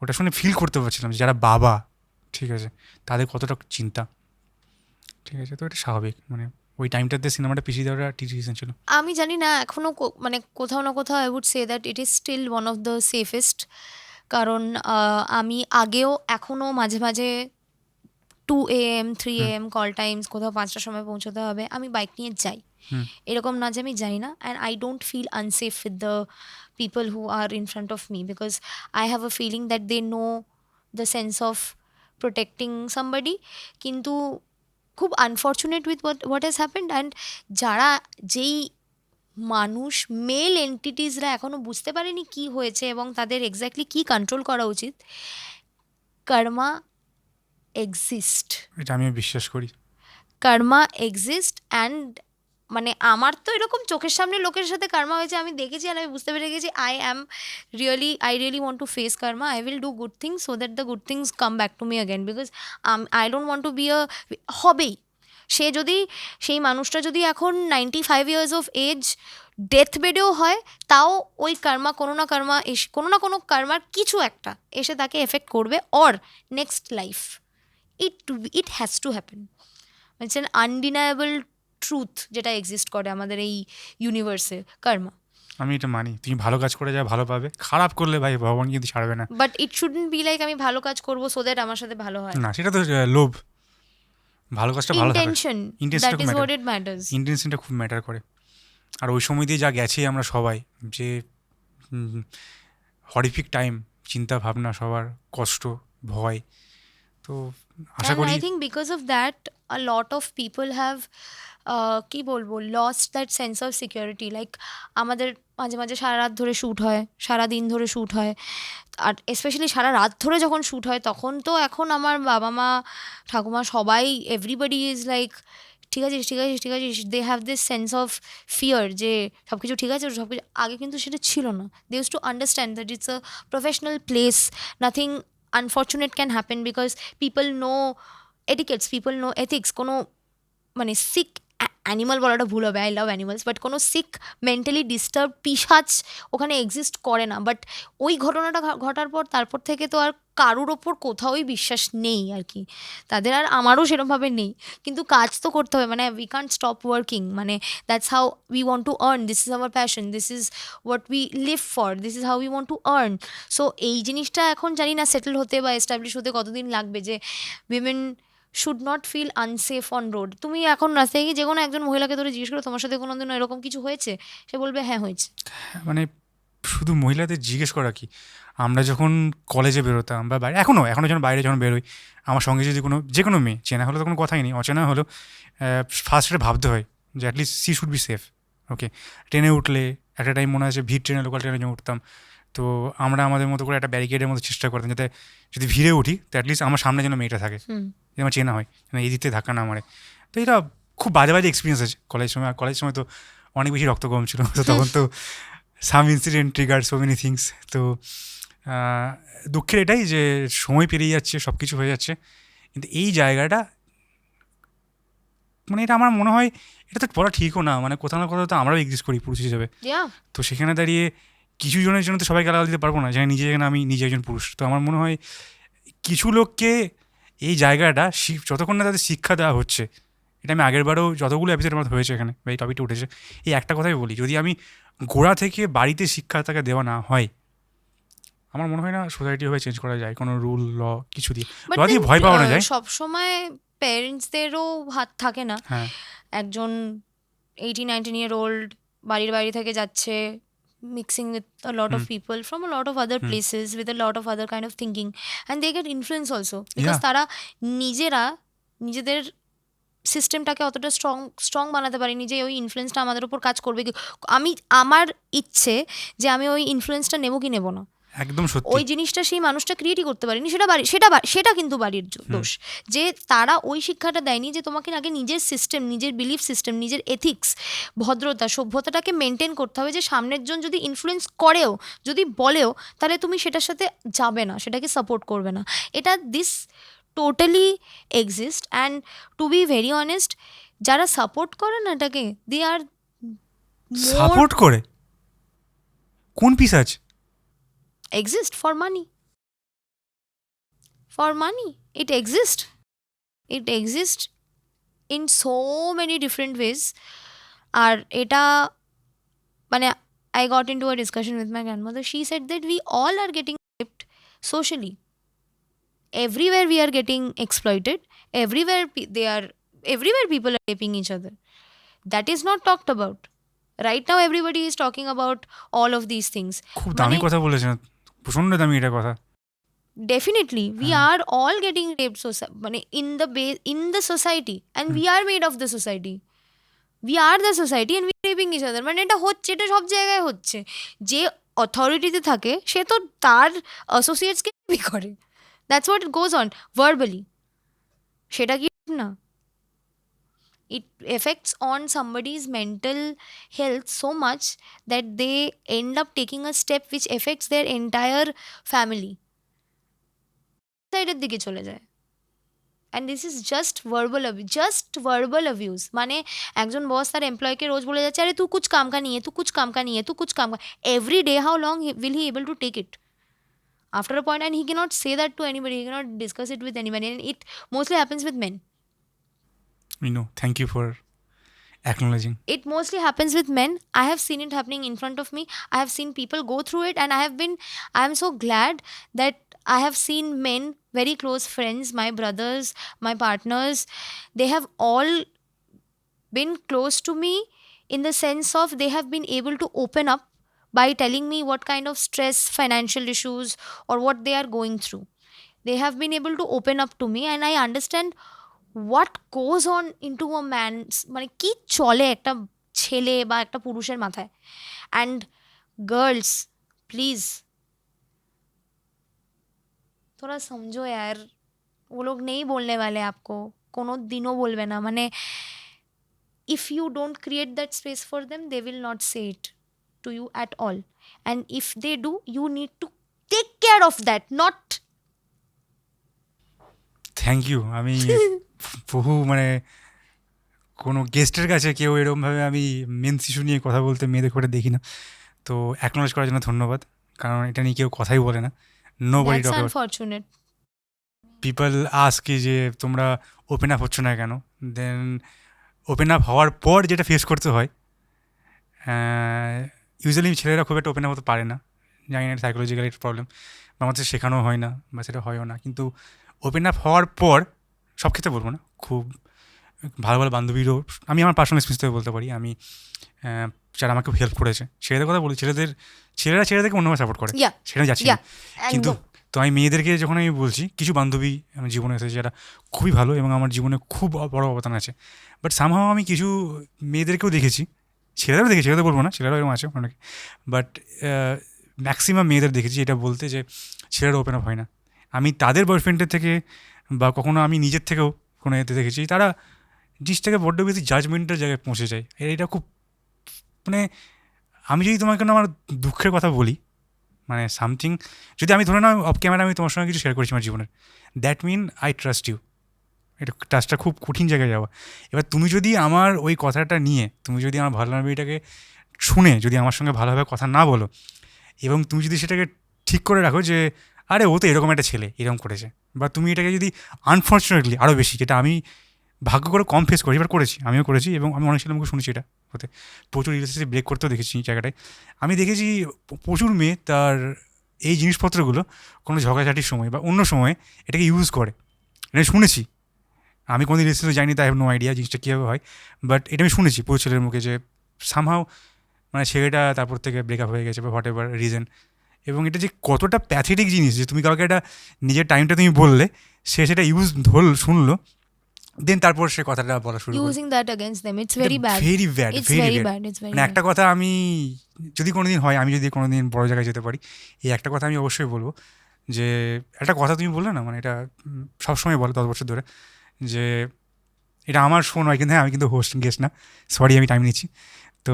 Speaker 2: ওটা শুনে ফিল করতে পারছিলাম যে যারা বাবা, ঠিক আছে, তাদের কতটা চিন্তা, ঠিক আছে। তো এটা স্বাভাবিক, মানে ওই টাইমটাতে সিনেমাটা পিছিয়ে দেওয়াটা ঠিক ডিসিশন ছিল।
Speaker 1: আমি জানি না এখনো মানে কোথাও না কোথাও I would say that it is still one of the safest. কারণ আমি আগেও এখনও মাঝে মাঝে 2 AM 3 AM কল টাইমস, কোথাও 5টার সময় পৌঁছতে হবে, আমি বাইক নিয়ে যাই। এরকম না যে আমি যাই না, and I don't feel unsafe with the people who are in front of me, because I have a feeling that they know the sense of protecting somebody. কিন্তু খুব unfortunate with what has happened, and যারা যেই মানুষ mail এন্টিটিসরা এখনও বুঝতে পারেনি কি হয়েছে এবং তাদের এক্স্যাক্টলি কি কন্ট্রোল করা উচিত, কর্মা এক্সিস্ট,
Speaker 2: এটা আমিও বিশ্বাস করি।
Speaker 1: কর্মা এক্সিস্ট, অ্যান্ড মানে আমার তো এরকম চোখের সামনে লোকের সাথে কর্মা হয়েছে, আমি দেখেছি, আর আমি বুঝতে পেরে গেছি I really want to face karma. I will do good things so that the good things come back to me again, because I don't want to be হবেই। সে যদি, সেই মানুষটা যদি এখন 95 years of age ডেথ বেডেও হয়, তাও ওই কর্মা কোনো না কর্মা এসে, কোনো না কোনো কর্মার কিছু একটা এসে তাকে এফেক্ট করবে, or next life it has to happen. It's an undeniable truth যেটা এক্সিস্ট করে আমাদের এই ইউনিভার্সে, কর্মা।
Speaker 2: আমি এটা মানি, তুমি ভালো কাজ করে যা ভালো পাবে, খারাপ করলে ভাই ভগবান কিন্তু ছাড়বে না।
Speaker 1: But it shouldn't be like আমি ভালো কাজ করবো সো দ্যাট আমার সাথে ভালো হয়
Speaker 2: না, সেটা তো লোভ। ভালো কাজটা ভালো থাকা,
Speaker 1: ইন্টেনশন,
Speaker 2: ইন্টেনশনটা
Speaker 1: that is what it matters.
Speaker 2: ইন্টেনশনটা খুব ম্যাটার করে। আর ওই সময় দিয়ে যা গেছি আমরা সবাই, যে হরিফিক টাইম, চিন্তা ভাবনা সবার, কষ্ট, ভয়, তো আশা
Speaker 1: And
Speaker 2: করি
Speaker 1: I think because of that, a lot of people have কি বলবো, lost that sense of security. Like আমাদের মাঝে মাঝে সারা রাত ধরে শ্যুট হয়, সারা দিন ধরে শ্যুট হয়, আর স্পেশালি সারা রাত ধরে যখন শ্যুট হয় তখন তো এখন আমার বাবা মা ঠাকুমা সবাই, এভরিবডি ইজ লাইক ঠিক আছে ঠিক আছে ঠিক আছে, they have this sense of fear যে সব কিছু ঠিক আছে, সব কিছু। আগে কিন্তু সেটা ছিল না। They use to understand that it's a professional place, nothing unfortunate can happen because people know etiquettes, people know ethics. কোনো মানে সিক অ্যানিমাল বলাটা ভুল হবে, আই লাভ অ্যানিমালস, বাট কোনো সিক মেন্টালি ডিস্টার্ব পিশাচ ওখানে এক্সিস্ট করে না। বাট ওই ঘটনাটা ঘটার পর তারপর থেকে তো আর কারুর ওপর কোথাওই বিশ্বাস নেই আর কি, তাদের আর আমারও সেরকমভাবে নেই। কিন্তু কাজ তো করতে হবে, মানে উই কান্ট স্টপ ওয়ার্কিং, মানে that's how we want to earn, this is hour passion, this is what we live for, this is how we want to earn. So এই জিনিসটা এখন জানি না সেটেল হতে বা এস্টাবলিশ হতে কতদিন লাগবে, যে women should not feel unsafe on road. তুমি এখন রাস্তায় গিয়ে যে কোনো একজন মহিলাকে ধরে জিজ্ঞেস করো তোমার সাথে কোনো দিন এরকম কিছু হয়েছে, সে বলবে হ্যাঁ হয়েছে।
Speaker 2: মানে শুধু মহিলাদের জিজ্ঞেস করা কি, আমরা যখন কলেজে বেরোতাম বা বাইরে, এখনও যখন বাইরে যখন বেরোই, আমার সঙ্গে যদি যে কোনো মেয়ে, চেনা হলে তো কোনো কথাই নেই, অচেনা হলেও ফার্স্টে ভাবতে হয় যে at least she should be safe. Okay, ট্রেনে উঠলে একটা টাইম মনে আছে ভিড় ট্রেনে, লোকাল ট্রেনে যখন উঠতাম, তো আমরা আমাদের মতো করে একটা ব্যারিকেডের মতো চেষ্টা করতাম যাতে যদি ভিড়ে উঠি তো অ্যাটলিস্ট আমার সামনে যেন মেয়েটা থাকে, যে আমার চেনা হয়, যেন এই দিকতে ধাক্কা না মারে। তো এটা খুব বাজে বাজে এক্সপিরিয়েন্স আছে কলেজ সময়। আর কলেজ সময় তো অনেক বেশি রক্ত কম ছিল, তো তখন তো some incident trigger so many things. তো দুঃখের এটাই যে সময় পেরিয়ে যাচ্ছে, সব কিছু হয়ে যাচ্ছে, কিন্তু এই জায়গাটা, মানে এটা আমার মনে হয় এটা তো বলা ঠিকও না, মানে কোথাও না কোথাও তো আমরাও এক্সিস্ট করি পুরুষ হিসেবে। তো সেখানে দাঁড়িয়ে কিছু জনের জন্য তো সবাইকে আলাদা দিতে পারবো না, যেখানে যেখানে আমি নিজে একজন পুরুষ। তো আমার মনে হয় কিছু লোককে এই জায়গাটা যতক্ষণ না তাদের শিক্ষা দেওয়া হচ্ছে, এটা আমি আগেরবারও যতগুলো এপিসোড আমার হয়েছে এখানে বা এই টপিকটা উঠেছে, এই একটা কথাই বলি, যদি আমি গোড়া থেকে বাড়িতে শিক্ষা তাকে দেওয়া না হয়, আমার মনে হয় না সোসাইটি ভাবে চেঞ্জ করা যায় কোনো রুল ল কিছু দিয়ে, ল দিয়ে ভয় পাওয়ানো যায়।
Speaker 1: সবসময় প্যারেন্টসদেরও হাত থাকে না।
Speaker 2: হ্যাঁ,
Speaker 1: একজন 18-19 year old বাড়ির বাইরে থেকে যাচ্ছে, mixing with a lot of people from a lot of other places with a lot of other kind of thinking, and they get influence also because তারা নিজেদের সিস্টেমটাকে অতটা স্ট্রং বানাতে পারিনি যে ওই ইনফ্লুয়েন্সটা আমাদের উপর কাজ করবে। আমার ইচ্ছে যে আমি ওই ইনফ্লুয়েন্সটা নেবো কি নেবো না,
Speaker 2: একদম সত্যি।
Speaker 1: ওই জিনিসটা সেই মানুষটা ক্রিয়েটই করতে পারেনি, সেটা কিন্তু বাড়ির দোষ, যে তারা ওই শিক্ষাটা দেয়নি যে তোমাকে আগে নিজের সিস্টেম, নিজের বিলিফ সিস্টেম, নিজের এথিক্স, ভদ্রতা, সভ্যতাটাকে মেনটেন করতে হবে, যে সামনের জন যদি ইনফ্লুয়েন্স করেও, যদি বলেও, তাহলে তুমি সেটার সাথে যাবে না, সেটাকে সাপোর্ট করবে না। এটা this totally exist, and to be very honest, যারা সাপোর্ট করে না এটাকে, দে আর
Speaker 2: সাপোর্ট করে কোন পিসাচ?
Speaker 1: exist for money. For money. It exists in so many different ways. আর এটা মানে I got into a discussion with my grandmother. She said that we all are getting raped socially. Everywhere we are getting exploited. Everywhere people are raping each other. That is not talked about. Right now everybody is talking about all of these things.
Speaker 2: খুব দামি কথা বলেছেন, প্রচণ্ড দামি এটা কথা।
Speaker 1: Definitely we are all getting raped in the society, and we are made of the society. We are the society and we are raping each other. মানে এটা হচ্ছে, এটা সব জায়গায় হচ্ছে। যে অথরিটিতে থাকে সে তো তার অ্যাসোসিয়েটসকে করে, that's what it goes on verbally. সেটা কি না? It affects on somebody's mental health so much that they end up taking a step which affects their entire family. সাইডের দিকে চলে যায়। And this is just verbal abuse. মানে একজন বস তার এমপ্লয়কে রোজ বলে যাচ্ছে, আরে তু কুছ কাম কা নিয়ে, তু কুছ কাম কা নিয়ে, তু কুছ কাম কা, every day how long will he able to take it? After a point, and he cannot say that to anybody, he cannot discuss it with anybody, and it mostly happens with men.
Speaker 2: We know. Thank you for acknowledging.
Speaker 1: It mostly happens with men. I have seen it happening in front of me. I have seen people go through it, and I am so glad that I have seen men, very close friends, my brothers, my partners, they have all been close to me in the sense of they have been able to open up by telling me what kind of stress, financial issues, or what they are going through. They have been able to open up to me, and I understand what goes on into a man's, মানে কি চলে একটা ছেলে বা একটা পুরুষের মাথায়। And girls, please थोड़ा समझो यार, वो लोग नहीं बोलने वाले आपको, কোনো দিনও বলবে না। মানে if you don't create that space for them, they will not say it to you at all, and if they do, you need to take care of that, not
Speaker 2: thank you. আমি বহু মানে কোনো গেস্টের কাছে কেউ এরকমভাবে আমি main issue নিয়ে কথা বলতে মেয়েদের করে দেখি না, তো অ্যাকনোলেজ করার জন্য ধন্যবাদ, কারণ এটা নিয়ে কেউ কথাই বলে না। Nobody
Speaker 1: that's
Speaker 2: talk about.
Speaker 1: unfortunate.
Speaker 2: People ask যে তোমরা ওপেন আপ হচ্ছ না কেন, দেন ওপেন আপ হওয়ার পর যেটা ফেস করতে হয়, ইউজুয়ালি ছেলেরা খুব একটা ওপেন আপ হতে পারে না, জানি না সাইকোলজিক্যাল একটা প্রবলেম, বা আমাদের শেখানো হয় না বা সেটা হয়ও না। কিন্তু ওপেন আপ হওয়ার পর, সব ক্ষেত্রে বলবো না, খুব ভালো ভালো বান্ধবীরও, আমি আমার পার্সোনাল এক্সপিরিয়েন্স থেকে বলতে পারি, আমি যারা আমাকে হেল্প করেছে, ছেলেদের কথা বলি, ছেলেরা ছেলেদেরকে অন্যভাবে সাপোর্ট করে,
Speaker 1: Yeah,
Speaker 2: সেটা যাচ্ছি না। কিন্তু তো আমি মেয়েদেরকে যখন আমি বলছি, কিছু বান্ধবী আমার জীবনে এসেছে যারা খুবই ভালো এবং আমার জীবনে খুব বড় অবদান আছে, বাট সামহাও আমি কিছু মেয়েদেরকেও দেখেছি, ছেলেদেরও দেখেছি, ছেলেদের বলবো না, ছেলেরাও এরকম আছে অনেকে, বাট ম্যাক্সিমাম মেয়েদের দেখেছি এটা বলতে যে ছেলেরা ওপেন আপ হয় না। আমি তাদের বয়ফ্রেন্ডের থেকে বা কখনো আমি নিজের থেকেও কোনো এতে দেখেছি, তারা জিনিসটাকে বড্ড বেশি জাজমেন্টের জায়গায় পৌঁছে যায়। এটা খুব মানে, আমি যদি তোমাকে আমার দুঃখের কথা বলি, মানে সামথিং, যদি আমি ধরে নাও অফ ক্যামেরা আমি তোমার সঙ্গে কিছু শেয়ার করেছি আমার জীবনের, that mean I trust you. এটা ট্রাস্টটা খুব কঠিন জায়গায় যাওয়া। এবার তুমি যদি আমার ওই কথাটা নিয়ে, তুমি যদি আমার ভালনারেবিলিটিটাকে শুনে যদি আমার সঙ্গে ভালোভাবে কথা না বলো, এবং তুমি যদি সেটাকে ঠিক করে রাখো যে আরে ও তো এরকম একটা ছেলে এরকম করেছে, বা তুমি এটাকে যদি আনফর্চুনেটলি আরও বেশি, যেটা আমি ভাগ্য করে কম ফেস করি, এবার করেছি, আমিও করেছি, এবং আমি অনেক ছেলে মুখে শুনেছি এটা হতে, প্রচুর রিলেশনশিপ ব্রেক করতেও দেখেছি এই জায়গাটায়। আমি দেখেছি প্রচুর মেয়ে তার এই জিনিসপত্রগুলো কোনো ঝগড়াঝাটির সময় বা অন্য সময় এটাকে ইউজ করে, এটা শুনেছি। আমি কোনো রিলেশনশিপে যাইনি, তাই হ্যাভ নো আইডিয়া জিনিসটা কীভাবে হয়, বাট এটা আমি শুনেছি প্রচুর ছেলের মুখে যে সামহাও মানে ছেলেটা তারপর থেকে ব্রেকআপ হয়ে গেছে বা হোয়াট এভার রিজন। এবং এটা যে কতটা প্যাথেটিক জিনিস, যে তুমি কাউকে একটা নিজের টাইমটা তুমি বললে, সে সেটা শুনলো, দেন তারপর সে কথাটা বলা শুরু করে।
Speaker 1: Using that against them, it's very bad.
Speaker 2: Very bad,
Speaker 1: It's
Speaker 2: very
Speaker 1: very
Speaker 2: bad.
Speaker 1: bad. It's very
Speaker 2: মানে
Speaker 1: bad.
Speaker 2: একটা কথা আমি যদি কোনোদিন হয়, আমি যদি কোনোদিন বড় জায়গায় যেতে পারি, এই একটা কথা আমি অবশ্যই বলবো, যে একটা কথা তুমি বললে না, মানে এটা সবসময় বলো 10 বছর ধরে, যে এটা আমার শো নয় কিন্তু, হ্যাঁ আমি কিন্তু হোস্ট গেস্ট না, সরি আমি টাইম নিচ্ছি। তো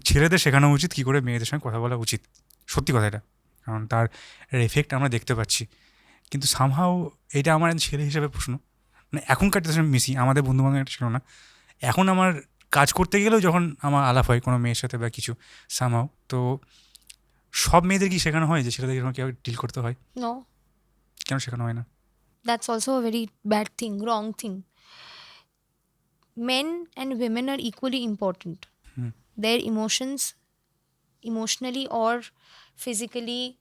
Speaker 2: ছেলেদের শেখানো উচিত কী করে মেয়েদের সঙ্গে কথা বলা উচিত, সত্যি কথা এটা, কারণ তার এফেক্ট আমরা দেখতে পাচ্ছি। কিন্তু সামহাও এটা আমার ছেলে হিসেবে প্রশ্ন, মানে এখনকার সঙ্গে মিশি, আমাদের বন্ধুবান্ধব একটা ছিল না, এখন আমার কাজ করতে গেলেও যখন আমার আলাপ হয় কোনো মেয়ের সাথে বা কিছু সামহাও, তো সব মেয়েদের কি শেখানো হয় যে ছেলেদের এরকম কীভাবে ডিল করতে হয়?
Speaker 1: No,
Speaker 2: কেন শেখানো হয় না?
Speaker 1: that's also a very bad thing, wrong thing. Men and women are equally important.
Speaker 2: Hmm.
Speaker 1: Their emotions, emotionally or physically,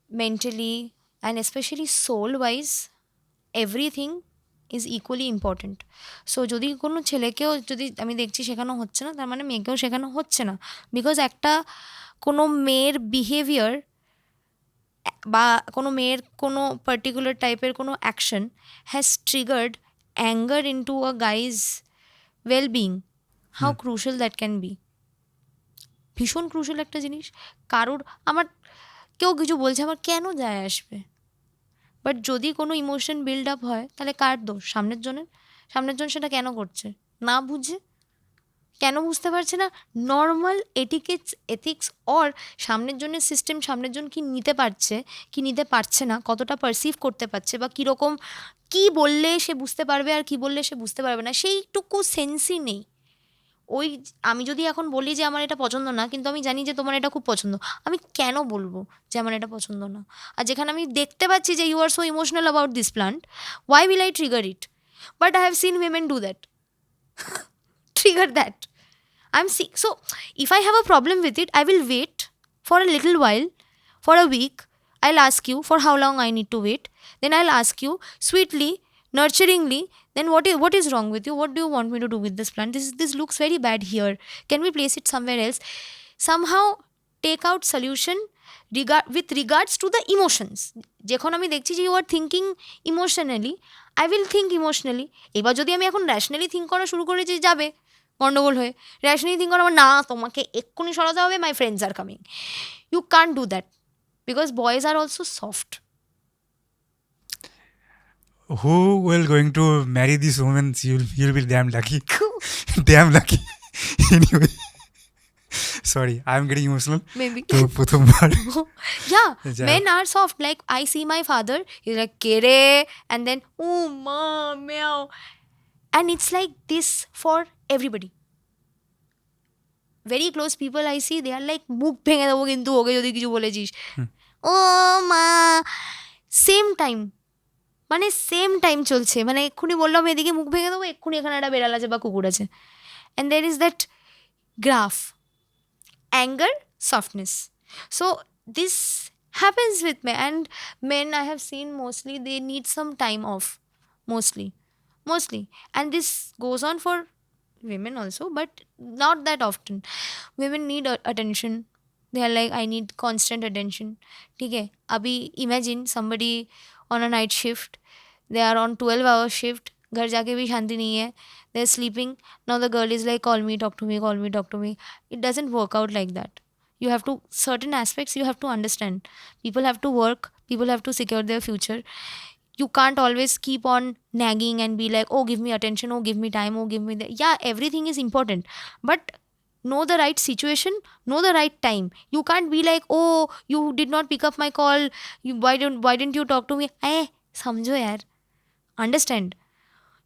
Speaker 1: mentally, and especially soul wise, everything is equally important. So যদি কোনো ছেলেকেও যদি আমি দেখছি শেখানো হচ্ছে না, তার মানে মেয়েকেও শেখানো হচ্ছে না। বিকজ একটা কোনো মেয়ের বিহেভিয়ার বা কোনো মেয়ের কোনো পার্টিকুলার টাইপের কোনো action has triggered anger into a guys wellbeing, how crucial that can be. ভীষণ ক্রুশাল একটা জিনিস। কারোর আমার কেউ কিছু বলছে, আমার কেন যায় আসবে? বাট যদি কোনো ইমোশন বিল্ড আপ হয়, তাহলে কার দোষ? সামনের জনের। সামনের জন সেটা কেন করছে? না বুঝে। কেন বুঝতে পারছে না? নর্মাল এথিক্স অর সামনের জনের সিস্টেম, সামনের জন কি নিতে পারছে কি নিতে পারছে না, কতটা পারসিভ করতে পারছে, বা কীরকম কী বললে সে বুঝতে পারবে আর কী বললে সে বুঝতে পারবে না, সেইটুকু সেন্সই নেই। ওই আমি যদি এখন বলি যে আমার এটা পছন্দ না, কিন্তু আমি জানি যে তোমার এটা খুব পছন্দ, আমি কেন বলবো যে আমার এটা পছন্দ না? আর যেখানে আমি দেখতে পাচ্ছি যে you are so emotional about this plant, why will I trigger it? But I have seen women do that, trigger that. So if I have a problem with it, I will wait for a little while, for a week. I'll ask you for how long I need to wait. Then I'll ask you sweetly, nurturingly, then what is wrong with you? What do you want me to do with this plant? This looks very bad here. Can we place it somewhere else? Somehow take out solution with regards to the emotions. যখন আমি দেখছি যে you are thinking emotionally, I will think emotionally. এবার যদি আমি এখন rationally think করা শুরু করেছি, যাবে গন্ডগোল হয়ে। র্যাশনালি থিঙ্ক করা, না তোমাকে এক্ষুনি সরাতে হবে, my friends are coming. You can't do that, because boys are also soft.
Speaker 2: Who will going to marry this woman? You'll be damn lucky. Damn lucky. Anyway, sorry, I'm getting emotional.
Speaker 1: Maybe.
Speaker 2: তো প্রথমবার
Speaker 1: Yeah,
Speaker 2: যাই
Speaker 1: men are soft. Like I see my father, he's like kere, and then oh ma meow, and it's like this for everybody. Very close people I see, they are like মুখ ভেঙে দেবো কিন্তু ওকে যদি কিছু বলেছিস, ও মা। Same time, মানে same time চলছে, মানে এক্ষুনি বললাম এদিকে মুখ ভেঙে দেবো, এক্ষুনি এখানে একটা বেড়াল আছে বা কুকুর আছে। And there is that graph, anger, softness. So this happens with men, and men I have seen mostly they need some time off, mostly, and this goes on for women also, but not that often. Women need attention. They are like, I need constant attention. ठीक है, अभी imagine somebody on a night shift, they are on 12-hour shift, घर जाके भी शांति नहीं है, they're sleeping. Now the girl is like, call me, talk to me, call me, talk to me. It doesn't work out like that. You have to, certain aspects you have to understand. People have to work, people have to secure their future. You can't always keep on nagging and be like, oh give me attention, oh give me time, oh give me the, yeah, everything is important, but know the right situation, know the right time. You can't be like, oh you did not pick up my call, why didn't you talk to me? समझो यार, understand.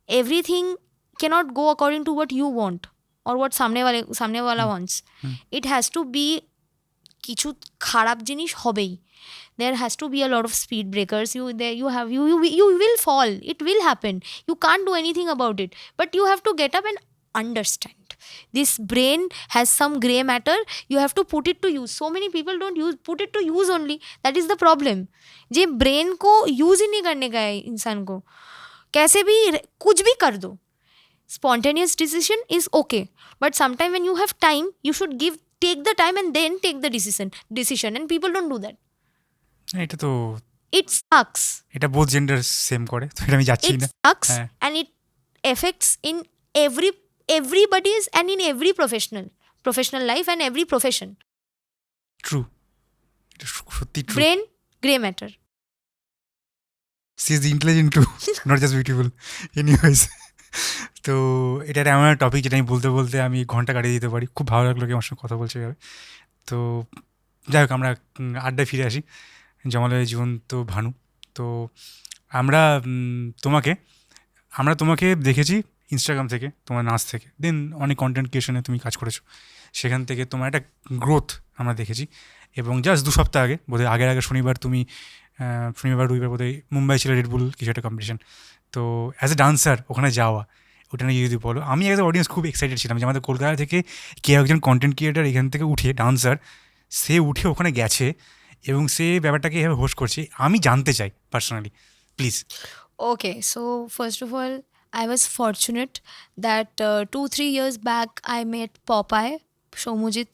Speaker 1: Everything cannot go according to what you want or what সামনে वाला wants. It has to be, কিছু খারাপ জিনিস হবেই, there has to be a lot of speed breakers. You will fall, it will happen, you can't do anything about it, but you have to get up and understand. This brain has some grey matter, you have to put it to use. So many people don't put it to use only, that is the problem. J brain को use ही नहीं करने का है इंसान को, कैसे भी कुछ भी कर दो, spontaneous decision is okay, but sometime when you have time, you should take the time and then take the decision, and people don't do that.
Speaker 2: এটা তো
Speaker 1: it sucks.
Speaker 2: এটা বোথ জেন্ডার সেম করে, তো এটা আমি যাচ্ছি
Speaker 1: It
Speaker 2: না।
Speaker 1: sucks
Speaker 2: হ্যাঁ
Speaker 1: and it affects in everybody's and in every professional life and every profession.
Speaker 2: True, এটা সত্যি true.
Speaker 1: Brain, grey matter.
Speaker 2: She is intelligent too, not just beautiful. Anyways, তো এটা এমন একটা টপিক যেটা আমি বলতে বলতে আমি ঘন্টা কাটিয়ে দিতে পারি। খুব ভালো লাগলো কি আমার সঙ্গে কথা বলছে এভাবে। তো যাই হোক, আমরা আড্ডায় ফিরে আসি। জমালয় জীবন্ত ভানু, তো আমরা তোমাকে দেখেছি ইনস্টাগ্রাম থেকে, তোমার নাচ থেকে, দেন অনেক কন্টেন্ট ক্রিয়েশনে তুমি কাজ করেছো, সেখান থেকে তোমার একটা গ্রোথ আমরা দেখেছি। এবং জাস্ট 2 সপ্তাহ আগে বোধহয়, আগের শনিবার তুমি শনিবার রবিবার বোধহয় মুম্বাই ছিল রেডবুল কিছু একটা কম্পিটিশন, তো অ্যাজ এ ডান্সার ওখানে যাওয়া, ওটা নিয়ে যদি বলো। আমি অ্যাজ এ অডিয়েন্স খুব এক্সাইটেড ছিলাম যে আমাদের কলকাতা থেকে কেউ একজন কন্টেন্ট ক্রিয়েটার এখান থেকে উঠে, ডান্সার, সে উঠে ওখানে গেছে এবং সে ব্যাপারটাকে এভাবে হোস্ট করছে। আমি জানতে চাই personally, please.
Speaker 1: Okay, so first of all, I was fortunate that 2-3 years back I met Popeye Shomujit.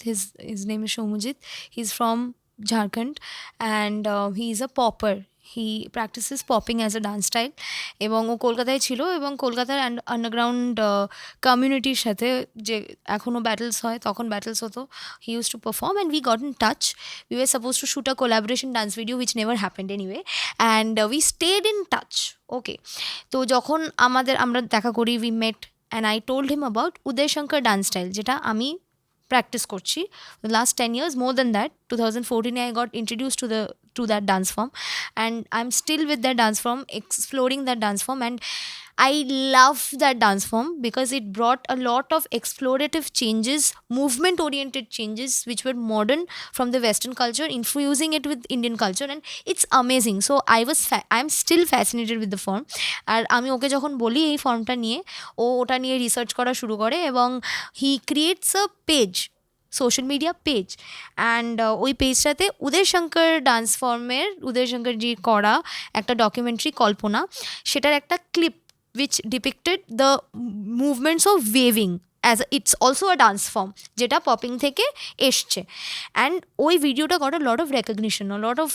Speaker 1: His name is Shomujit. He's from Jharkhand and he's a popper. He practices popping as a dance style. এবং ও কলকাতায় ছিল এবং কলকাতার underground কমিউনিটির সাথে যে এখনও battles হয়, তখন ব্যাটেলস হতো, he used to perform and we got in touch. We were supposed to shoot a collaboration dance video which never happened anyway and we stayed in touch. Okay, তো যখন আমরা দেখা করি, we met and I told him about Uday Shankar dance style, যেটা আমি practice করছি last 10 years, more than that. 2014 I got introduced to that dance form and I'm still with that dance form, exploring that dance form, and I love that dance form because it brought a lot of explorative changes, movement oriented changes which were modern from the western culture, infusing it with Indian culture, and it's amazing. So I'm still fascinated with the form. আর আমি ওকে যখন বলি এই ফর্মটা নিয়ে, ও ওটা নিয়ে research করা শুরু করে এবং he creates a page, social media page, and ওই পেজটাতে উদয় শঙ্কর ডান্স ফর্মের, উদয় শঙ্করজির করা একটা ডকুমেন্টারি কল্পনা, সেটার একটা clip which depicted the movements of waving as it's also a dance form যেটা পপিং থেকে এসছে। অ্যান্ড ওই ভিডিওটা got a lot of recognition, a lot of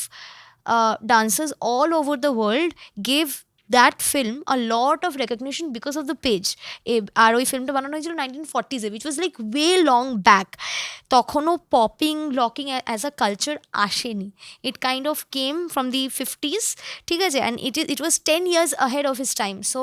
Speaker 1: dancers all over the world gave that film a lot of recognition because of the page. আর ওই ফিল্মটা বানানো হয়েছিল 1940s which was like way long back. তখনও popping locking as a culture আসেনি, it kind of came from the 50s, ঠিক আছে, and it was 10 years ahead of his time. So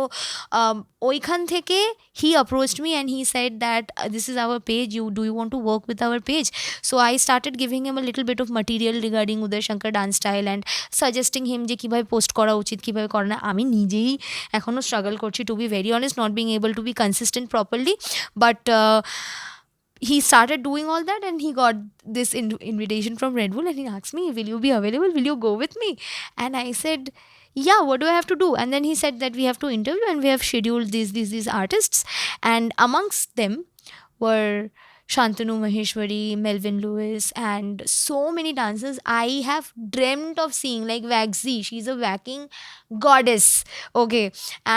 Speaker 1: ওইখান থেকে he approached me and he said that this is our page, do you want to work with our page? So I started giving him a little bit of material regarding Uday Shankar dance style and suggesting him যে কীভাবে post করা উচিত, কীভাবে করে না। আমি নিজেই এখনও স্ট্রাগল করছি, to be very honest, not being able to be consistent properly, but he started doing all that and he got this invitation from Red Bull and he asked me, will you be available, will you go with me? And I said, yeah, what do I have to do? And then he said that we have to interview and we have scheduled these artists, and amongst them were Shantanu Maheshwari, Melvin Lewis, and so many dancers I have dreamt of seeing, like Waxy, she's a whacking goddess. Okay,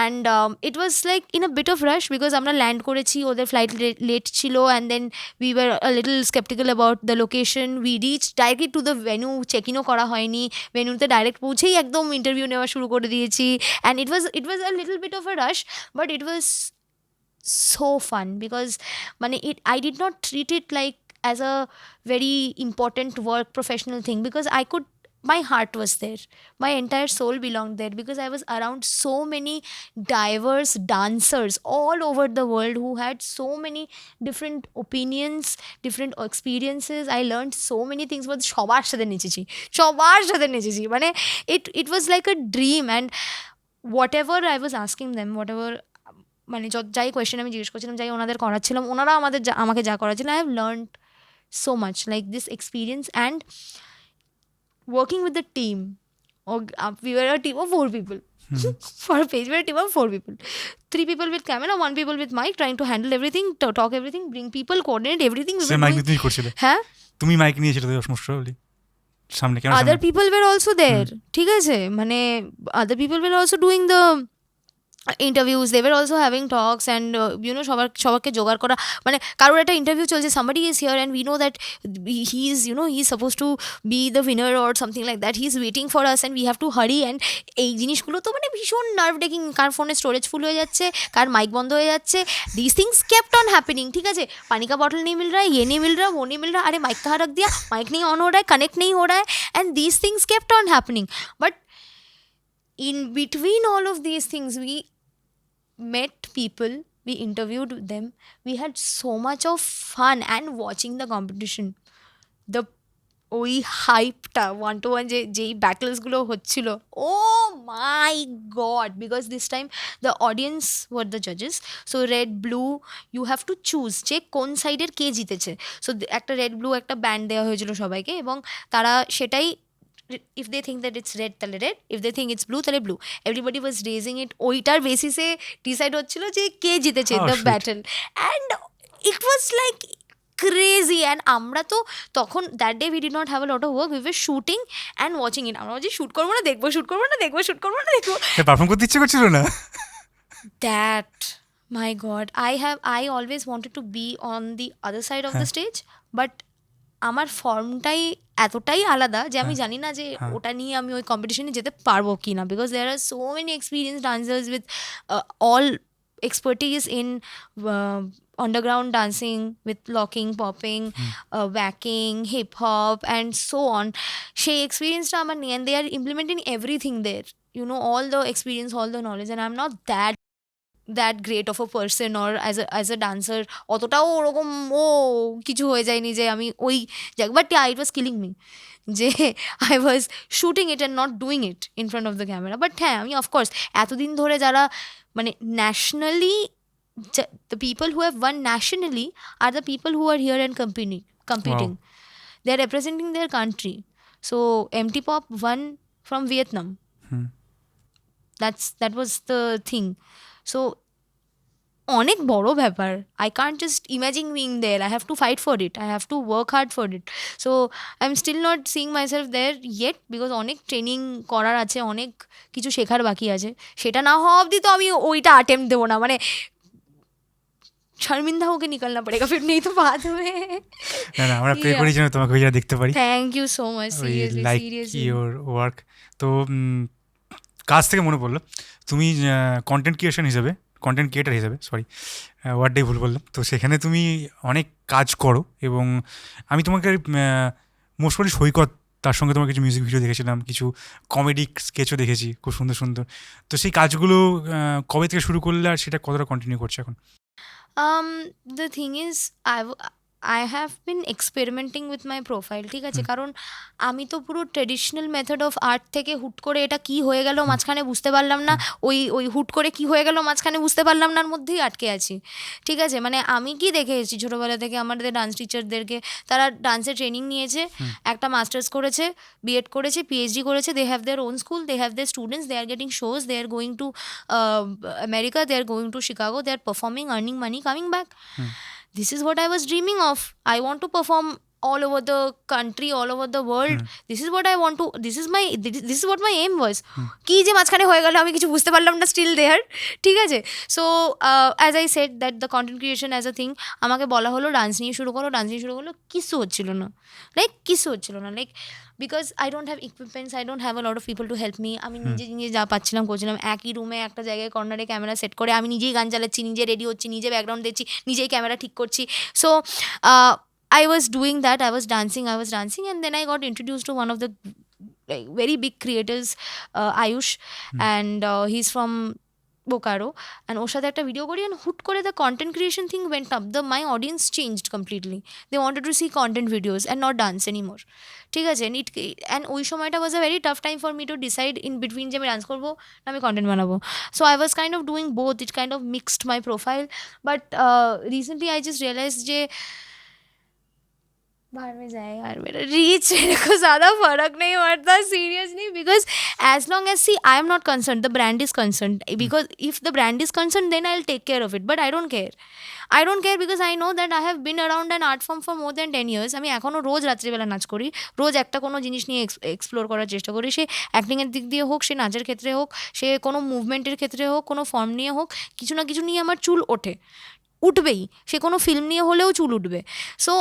Speaker 1: and it was like in a bit of rush because আমরা land করেছি, ওদের flight late ছিল, and then we were a little skeptical about the location. We reached directly to the venue, চেক-ইনও করা হয়নি, ভেন্যুতে direct পৌঁছেই একদম interview নেওয়া শুরু করে দিয়েছি, and it was a little bit of a rush, but it was so fun because I did not treat it like as a very important work professional thing because my heart was there, my entire soul belonged there because I was around so many diverse dancers all over the world who had so many different opinions, different experiences. I learned so many things, but সবার সাথে নেচেছি it was like a dream, and whatever I was asking them, whatever যাই question আমি জিজ্ঞেস করছিলাম, যাই ওনাদের করাচ্ছিলাম, ওনারা আমাকে যা করাচ্ছিলেন, I have learned so much like this experience and working with the team. We were a team of 4 people. For a page, we were a team of 4 people. 3 people with camera, 1 people with mic, trying to handle everything, talk everything, bring people, coordinate everything.
Speaker 2: Say mic তুমি করছিলে? হ্যাঁ, তুমি mic নিয়েছিলে তো সমস্যা হলি সামনে camera?
Speaker 1: Other people were also there, ঠিক আছে, other people were also doing the interviews, they were also having talks, and সবাইকে জোগাড় করা, মানে কারোর একটা ইন্টারভিউ চলছে, somebody is here and we know that he's he's supposed to be the winner or something like that, he's waiting for us and we have to hurry, and এই জিনিসগুলো তো মানে ভীষণ নার্ভ টেকিং, কার ফোনে storage full হয়ে যাচ্ছে, কার mic বন্ধ হয়ে যাচ্ছে, this things kept on happening, ঠিক আছে, পানি का बॉटल नहीं मिल रहा है, ये नहीं मिल रहा, वो नहीं मिल रहा, अरे माइक कहाँ रख दिया, माइक नहीं ऑन हो रहा है, कनेक्ट नहीं हो रहा है, and these things kept on happening. But in between all of these things, we met people, we interviewed them, we had so much of fun, and watching the competition, the ওই হাইপটা one two one যেই ব্যাটেলসগুলো হচ্ছিল, oh my God, because this time the audience were the জাজেস, so red blue you have to choose যে কোন সাইডের কে জিতেছে, so একটা রেড ব্লু একটা ব্যান্ড দেওয়া হয়েছিল সবাইকে, এবং তারা সেটাই, if they think that it's red তাহলে red, if they think it's blue তাহলে blue, everybody was raising it, ওইটার বেসিসে ডিসাইড হচ্ছিল যে কে জিতেছে the battle, and it was like crazy. and আমরা তো তখন that day we did not have a lot of work, we were shooting and watching it, আমরা বলছি শুট করবো না দেখবো, শুট করবো না দেখবো, শুট করবো না দেখবো,
Speaker 2: পারফর্ম করতে ইচ্ছে করছিল না।
Speaker 1: that my god, I always wanted to be on the other side of the stage, but আমার ফর্মটাই এতটাই আলাদা যে আমি জানি না যে ওটা নিয়ে আমি ওই কম্পিটিশনে যেতে পারবো কি না, because there are so many experience dancers with all expertise in underground dancing with locking, popping, whacking, hip hop and so on. সেই এক্সপিরিয়েন্সটা আমার নেই, and they are implementing everything there, all the experience, all the knowledge, and I'm not that great of a person or as a dancer, অতটাও ওরকম কিছু হয়ে যায়নি যে আমি ওই but it was killing me যে I was shooting it and not doing it in front of the camera. But হ্যাঁ, আমি অফকোর্স এতদিন ধরে যারা মানে nationally, the people who have won nationally are the people who are here and competing. Wow. They are representing their country. So MT Pop won from Vietnam. That was the thing. So অনেক বড় ব্যাপার, I can't just imagine being there, I have to fight for it, I have to work hard for it. So I'm still not seeing myself there yet, because অনেক training করার আছে, অনেক কিছু শেখার বাকি আছে, সেটা না হওয়া অবধি তো আমি ওইটা অ্যাটেম্প্ট দেবো না, মানে শর্মিন্দা হোকে নিকলনা পড়েগা, ফির নেই তো বাদ হবে।
Speaker 2: না না, আমরা প্রে করি যেন তোমাকে ওই জায়গায় দেখতে পারি।
Speaker 1: Thank you so much, seriously
Speaker 2: like your work. তো কাজ থেকে মনে পড়লো, তুমি কন্টেন্ট ক্রিয়েটার হিসেবে ওয়ার্ডটাই ভুল বললাম, তো সেখানে তুমি অনেক কাজ করো, এবং আমি তোমাকে মোস্ট প্রবলি সৈকত, তার সঙ্গে তোমার কিছু মিউজিক ভিডিও দেখেছিলাম, কিছু কমেডি স্কেচও দেখেছি, খুব সুন্দর সুন্দর। তো সেই কাজগুলো কবে থেকে শুরু করলে, আর সেটা কতটা কন্টিনিউ করছে এখন?
Speaker 1: The thing is, I have been experimenting with my profile, ঠিক আছে, কারণ আমি তো পুরো ট্রেডিশনাল মেথড অফ আর্ট থেকে হুট করে এটা কি হয়ে গেল মাঝখানে বুঝতে পারলাম না, ওই হুট করে কি হয়ে গেল মাঝখানে বুঝতে পারলাম না মধ্যেই আটকে আছি, ঠিক আছে। মানে আমি কি দেখে এসেছি ছোটোবেলা থেকে, আমাদের ডান্স টিচারদেরকে, তারা ডান্সের ট্রেনিং নিয়েছে, একটা মাস্টার্স করেছে, বিএড করেছে, পিএইচডি করেছে, they have their own school, they have their students, they are getting shows, they are going to America, they are going to Chicago, they are performing, earning money, coming back. This is what I was dreaming of. I want to perform all over the country, all over the world. This is what I want to, this is what my aim was. কি যে মাঝখানে হয়ে গেল আমি কিছু বুঝতে পারলাম না, স্টিল দেয়ার, ঠিক আছে। So as I said that the content creation as a thing, আমাকে বলা হলো ডান্স নিয়ে শুরু করো, কিছু হচ্ছিল না, like because I don't have equipments, I don't have a lot of people to help me. আমি নিজে যা পাচ্ছিলাম করছিলাম, একই রুমে একটা জায়গায় কর্নারে ক্যামেরা সেট করে আমি নিজেই গান চালাচ্ছি, নিজে রেডি হচ্ছি, নিজে ব্যাকগ্রাউন্ড দিচ্ছি, নিজেই ক্যামেরা ঠিক করছি। So I was doing that, I was dancing, and then I got introduced to one of the very big creators, Ayush, and he's from Bokaro, and ওর সাথে একটা ভিডিও করি, and হুট করে the content creation thing went up, my audience changed completely, they wanted to see content videos and not dance anymore, ঠিক আছে। and ওই সময়টা was a very tough time for me to decide in between যে আমি dance করবো না আমি content বানাবো। So I was kind of doing both, it kind of mixed my profile, but recently I just realized যে बाहर में जाए यार मेरा रीच मेरे को ज़्यादा फर्क नहीं पड़ता seriously because as long as see I am not concern the brand is concern because if the brand is concern then I will take care of it but I don't care because I know that I have been around an art form for more than 10 years. আমি এখনও রোজ রাত্রিবেলা নাচ করি, রোজ একটা কোনো জিনিস নিয়ে explore করার চেষ্টা করি, সে অ্যাক্টিংয়ের দিক দিয়ে হোক, সে নাচের ক্ষেত্রে হোক, সে কোনো মুভমেন্টের ক্ষেত্রে হোক, কোনো ফর্ম নিয়ে হোক, কিছু না কিছু নিয়ে আমার চুল ওঠে, উঠবেই, সে কোনো ফিল্ম নিয়ে হলেও চুল উঠবে. So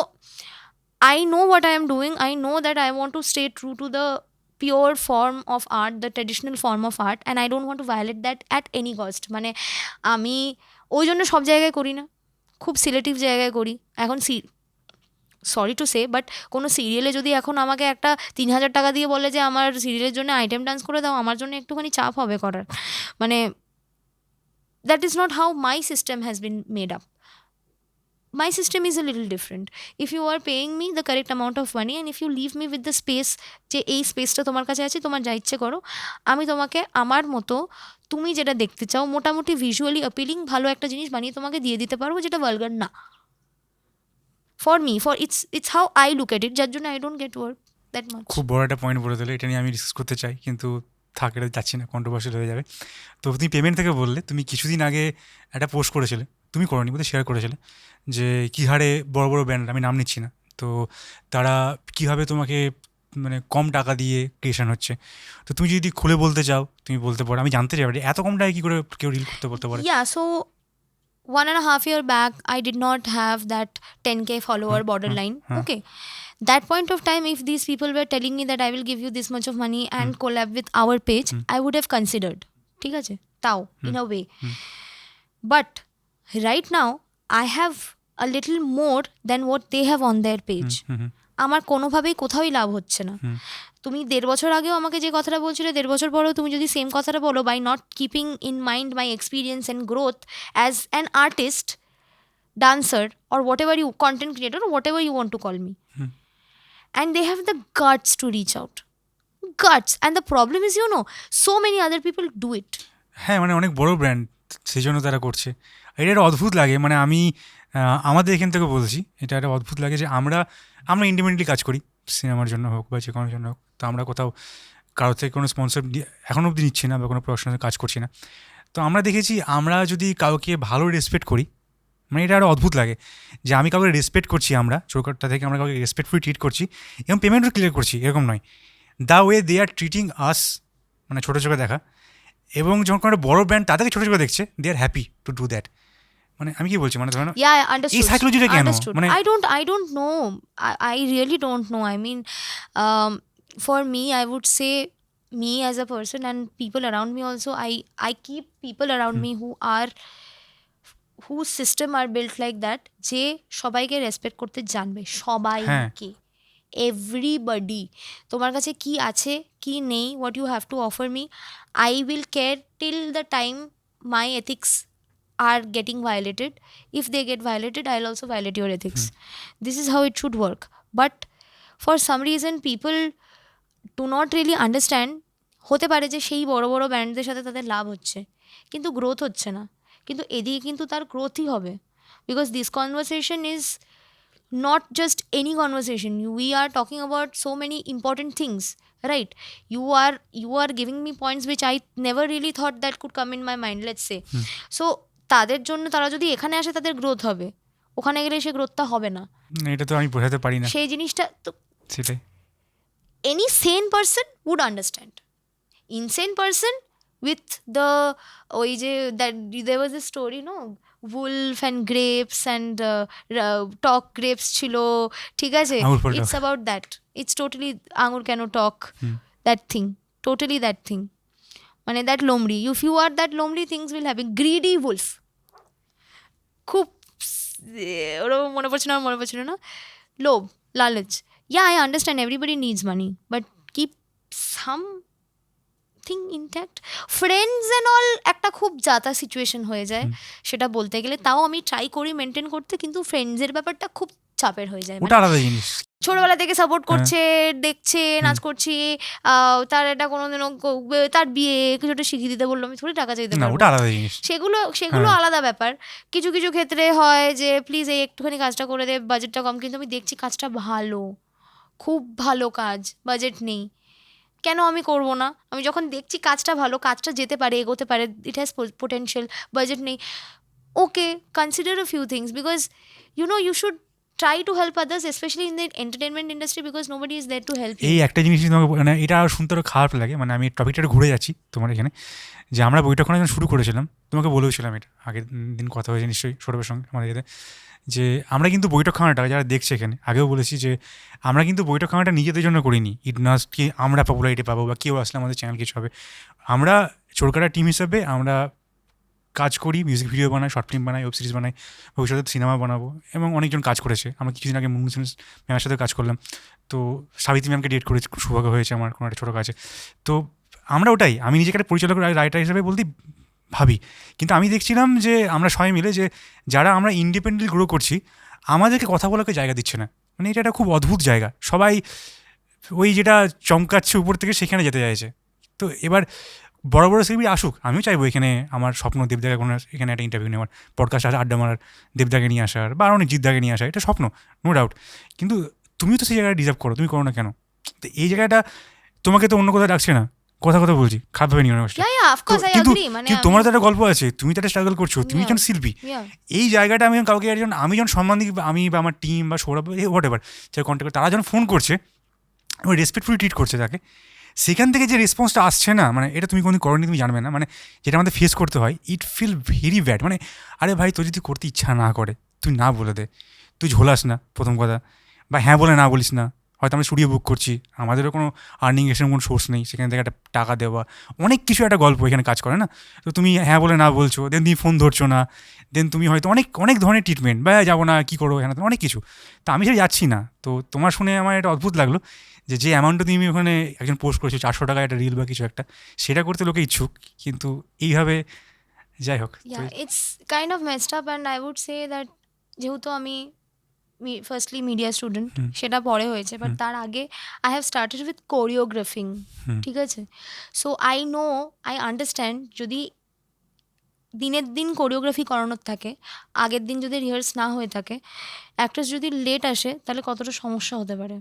Speaker 1: I know what I am doing. I know that I want to stay true to the pure form of art, the traditional form of art, and I don't want to violate that at any cost. মানে আমি ওই জন্য সব জায়গায় করি না, খুব selective জায়গায় করি. এখন সরি টু সে বাট কোনো সিরিয়ালে যদি এখন আমাকে একটা 3,000 টাকা দিয়ে বলে যে আমার সিরিয়ালের জন্য আইটেম ডান্স করে দাও, আমার জন্য একটুখানি চাপ হবে করার. মানে that is not how my system has been made up. My system is a little different. If you are paying me the correct amount of money and if you leave me with the space যে এই স্পেসটা তোমার কাছে আছে, তোমার যা ইচ্ছে করো, আমি তোমাকে আমার মতো তুমি যেটা দেখতে চাও মোটামুটি ভিজুয়ালি অ্যাপিলিং ভালো একটা জিনিস বানিয়ে তোমাকে দিয়ে দিতে পারবো যেটা ভালগার না. For me, for it's how I look at it, যার জন্য I don't get work that much.
Speaker 2: খুব বড় একটা পয়েন্ট বলে দিলে, এটা নিয়ে আমি ডিসকাস করতে চাই কিন্তু এটা যাচ্ছি না, কন্ট্রোভার্সিয়াল হয়ে যাবে. তো তুমি পেমেন্ট থেকে বললে, তুমি কিছুদিন আগে একটা পোস্ট করেছিলে, তুমি করোনি বোধহয়, শেয়ার করেছিলে যে কী হারে বড় বড় ব্র্যান্ড, আমি নাম নিচ্ছি না, তো তারা কীভাবে তোমাকে মানে কম টাকা দিয়ে ক্রিয়েশন হচ্ছে. তো তুমি যদি খুলে বলতে চাও তুমি বলতে পারো, আমি জানতে চাই এত কম টাকায় কী করে কেউ রিল করতে বলতে পারে.
Speaker 1: Yeah, so 1.5 year back I did not have that 10K follower borderline. Okay, that point of time if these people were telling me that I will give you this much of money and collab with our page, I would have considered, ঠিক আছে, তাও in a way. But right now I have a little more than what they have on their page. আমার কোনোভাবেই কোথাওই লাভ হচ্ছে না. তুমি 1.5 বছর আগেও আমাকে যে কথাটা বলছিলে, 1.5 বছর পরেও তুমি যদি সেম কথাটা বলো, by not keeping in mind my experience and growth as an artist, dancer, or whatever you, content creator, or whatever you want to call me, and they have the guts to reach out, guts, and the problem is, you know, so many other people do it.
Speaker 2: হ্যাঁ, মানে অনেক বড় brand, সেই জন্য তারা করছে. এটা একটা অদ্ভুত লাগে, মানে আমি আমাদের এখান থেকে বলছি, এটা একটা অদ্ভুত লাগে যে আমরা ইন্ডিপেন্ডেন্টলি কাজ করি, সিনেমার জন্য হোক বা যে কোনো জন্য হোক. তো আমরা কোথাও কারোর থেকে কোনো স্পন্সর এখনও অবধি নিচ্ছি না বা কোনো প্রফেশনাল কাজ করছি না. তো আমরা দেখেছি, আমরা যদি কাউকে ভালো রেসপেক্ট করি, মানে এটা আরও অদ্ভুত লাগে যে আমি কাউকে রেসপেক্ট করছি, আমরা ছোটখাটটা থেকে আমরা কাউকে রেসপেক্টফুলি ট্রিট করছি এবং পেমেন্টও ক্লিয়ার করছি, এরকম নয়. The way they are treating us, মানে ছোটো চোখে দেখা, এবং যখন কোনো বড় ব্র্যান্ড তাদেরকে ছোটো চোখে দেখছে, দে আর হ্যাপি টু ডু দ্যাট. মানে আমি কি বলছি, মানে ধরো এই সাইকোলজিটা কেন, মানে
Speaker 1: I don't know. I really don't know. I mean, for me, I would say, me as a person and people around me also, I keep people around me whose system are built like that, যে সবাইকে respect করতে জানবে, সবাইকে, everybody. তোমার কাছে কি আছে কি নেই, what you have to offer me, I will care till the time my ethics are getting violated. If they get violated, I'll also violate your ethics. This is how it should work. But for some reason people do not really understand. হতে পারে যে সেই বড় বড় ব্র্যান্ডদের সাথে তাদের লাভ হচ্ছে কিন্তু গ্রোথ হচ্ছে না, কিন্তু এদিকে কিন্তু তার গ্রোথই হবে, because this conversation is not just any conversation. We are talking about so many important things, right? You are giving me points which I never really thought that could come in my mind, let's say. So তাদের জন্য, তারা যদি এখানে আসে তাদের growth হবে, ওখানে গেলে সে গ্রোথটা হবে না.
Speaker 2: এটা তো আমি বোঝাতে পারি না,
Speaker 1: সেই জিনিসটা তো
Speaker 2: সেটাই
Speaker 1: any sane person would understand. Insane person with the ওই যে that there was a story, no, wolf and grapes and talk grapes ছিল, ঠিক আছে, it's about that. It's totally আঙুর কেন talk, that thing, totally that thing. মানে that লোমড়ি, if you are that লোমড়ি, things will happen. Greedy wolf, খুব ওরকম মনে পড়ছিল না, লোভ, লালচ. Yeah, I understand everybody needs money, but keep something intact. Friends and all একটা খুব জাতা সিচুয়েশন হয়ে যায় সেটা বলতে গেলে, তাও আমি ট্রাই করি মেনটেন করতে, কিন্তু ফ্রেন্ডসের ব্যাপারটা খুব চাপের হয়ে যায়।
Speaker 2: ওটা আলাদা জিনিস।
Speaker 1: ছোটবেলা থেকে সাপোর্ট করছে, দেখছে নাচ করছি, তার এটা কোনোদিনও তার বিয়ে কিছুটা শিখিয়ে দিতে বললো, আমি থোড়ি টাকা চাইতে
Speaker 2: না,
Speaker 1: পারবো,
Speaker 2: ওটা আলাদা জিনিস।
Speaker 1: সেগুলো আলাদা ব্যাপার। কিছু কিছু ক্ষেত্রে হয় যে প্লিজ এই একটুখানি কাজটা করে দে, বাজেটটা কম, কিন্তু আমি দেখছি কাজটা ভালো, খুব ভালো কাজ, বাজেট নেই, কেন আমি করব না? আমি যখন দেখছি কাজটা ভালো, কাজটা যেতে পারে, এগোতে পারে, ইট হ্যাজ পোটেনশিয়াল, বাজেট নেই, okay, consider a few things, because you should try to help others, especially in the entertainment industry, because nobody is there to help you.
Speaker 2: এই একটা জিনিস তোমাকে মানে এটা শুনতে আরও খারাপ লাগে, মানে আমি টপিকটা ঘুরে যাচ্ছি তোমার এখানে, যে আমরা বৈঠকখানা যখন শুরু করেছিলাম তোমাকে বলেওছিলাম, এটা আগের দিন কথা হয়েছে নিশ্চয়ই সৌরভের সঙ্গে আমাদের এতে, যে আমরা কিন্তু বৈঠকখানাটা যারা দেখছে এখানে, আগেও বলেছি যে আমরা কিন্তু বৈঠকখানাটা নিজেদের জন্য করিনি, ইট নাট কি আমরা পপুলারিটি পাবো বা কেউ আসলে আমাদের চ্যানেল কিছু হবে। আমরা চোরকাটা টিম হিসাবে আমরা কাজ করি, মিউজিক ভিডিও বানাই, শর্ট ফিল্ম বানাই, ওয়েব সিরিজ বানাই, ভবিষ্যতে সিনেমা বানাবো, এবং অনেকজন কাজ করেছে। আমরা কিছুদিন আগে মুনমুন ম্যামের সাথে কাজ করলাম, তো সাবিত্রী ম্যামকে ডেট করেছি, খুব সৌভাগ্য হয়েছে আমার কোনো একটা ছোটো কাজে। তো আমরা ওটাই, আমি নিজেকে একটা পরিচালক রাইটার হিসেবে বলতে ভাবি, কিন্তু আমি দেখছিলাম যে আমরা সবাই মিলে যে যারা আমরা ইন্ডিপেন্ডেন্টলি গ্রো করছি, আমাদেরকে কথা বলাকে জায়গা দিচ্ছে না। মানে এটা একটা খুব অদ্ভুত জায়গা, সবাই ওই যেটা চমকাচ্ছে উপর থেকে সেখানে যেতে চাইছে। তো এবার বড় বড় সেলিব্রিটি আসুক, আমিও চাইবো এখানে আমার স্বপ্ন দেবদাকে কোনো এখানে একটা ইন্টারভিউ নেওয়ার, পডকাস্ট আসা, আড্ডা মারার, দেবদাকে নিয়ে আসার বা অনেক জিদ্দাকে নিয়ে আসা, এটা স্বপ্ন, নো ডাউট। কিন্তু তুমিও তো সেই জায়গাটা ডিজার্ভ করো, তুমি করো না কেন? তো এই জায়গাটা তোমাকে তো অন্য কোথাও ডাকছে না, কথা বলছি, খারাপভাবে নিও না। কিন্তু তোমার তো একটা গল্প আছে, তুমি তো একটা স্ট্রাগল করছো, তুমি একজন শিল্পী। এই জায়গাটা আমি কাউকে একজন, আমি যখন সম্মান দিই, আমি বা আমার টিম বা সৌরভ হোয়াট এভার যারা কন্ট্যাক্ট, তারা যখন ফোন করছে, আমি রেসপেক্টফুলি ট্রিট করছে তাকে, সেখান থেকে যে রেসপন্সটা আসছে না, মানে এটা তুমি কোনোদিন করোনি, তুমি জানবে না, মানে যেটা আমাদের ফেস করতে হয়, ইট ফিল ভেরি ব্যাড। মানে আরে ভাই, তোর যদি করতে ইচ্ছা না করে তুই না বলে দে, তুই ঝোলাস না প্রথম কথা, বা হ্যাঁ বলে না বলিস না। হয়তো আমরা স্টুডিও বুক করছি, আমাদেরও কোনো আর্নিং এসের কোনো সোর্স নেই, সেখান থেকে একটা টাকা দেওয়া, অনেক কিছু একটা গল্প এখানে কাজ করে না। তো তুমি হ্যাঁ বলে না বলছো, দেন তুমি ফোন ধরছো না, দেন তুমি হয়তো অনেক অনেক ধরনের ট্রিটমেন্ট, বা যাবো না কী করবো, এখানে অনেক কিছু। তো আমি সেটা যাচ্ছি না। তো তোমার শুনে আমার এটা অদ্ভুত লাগলো যে অ্যামাউন্টটা তুমি ওখানে একজন পোস্ট করেছো, 400 টাকা একটা রিল বা কিছু একটা, সেটা করতে লোকে ইচ্ছুক, কিন্তু এইভাবে, যাই হোক,
Speaker 1: it's kind of messed up. And I would say that, যেহেতু আমি ফার্স্টলি মিডিয়া স্টুডেন্ট, সেটা পরে হয়েছে, বাট তার আগে আই হ্যাভ স্টার্টেড উইথ কোরিওগ্রাফিং, ঠিক আছে? সো আই আন্ডারস্ট্যান্ড, যদি দিনের দিন কোরিওগ্রাফি করানোর থাকে, আগের দিন যদি রিহার্স না হয়ে থাকে, অ্যাক্ট্রেস যদি লেট আসে, তাহলে কতটা সমস্যা হতে পারে।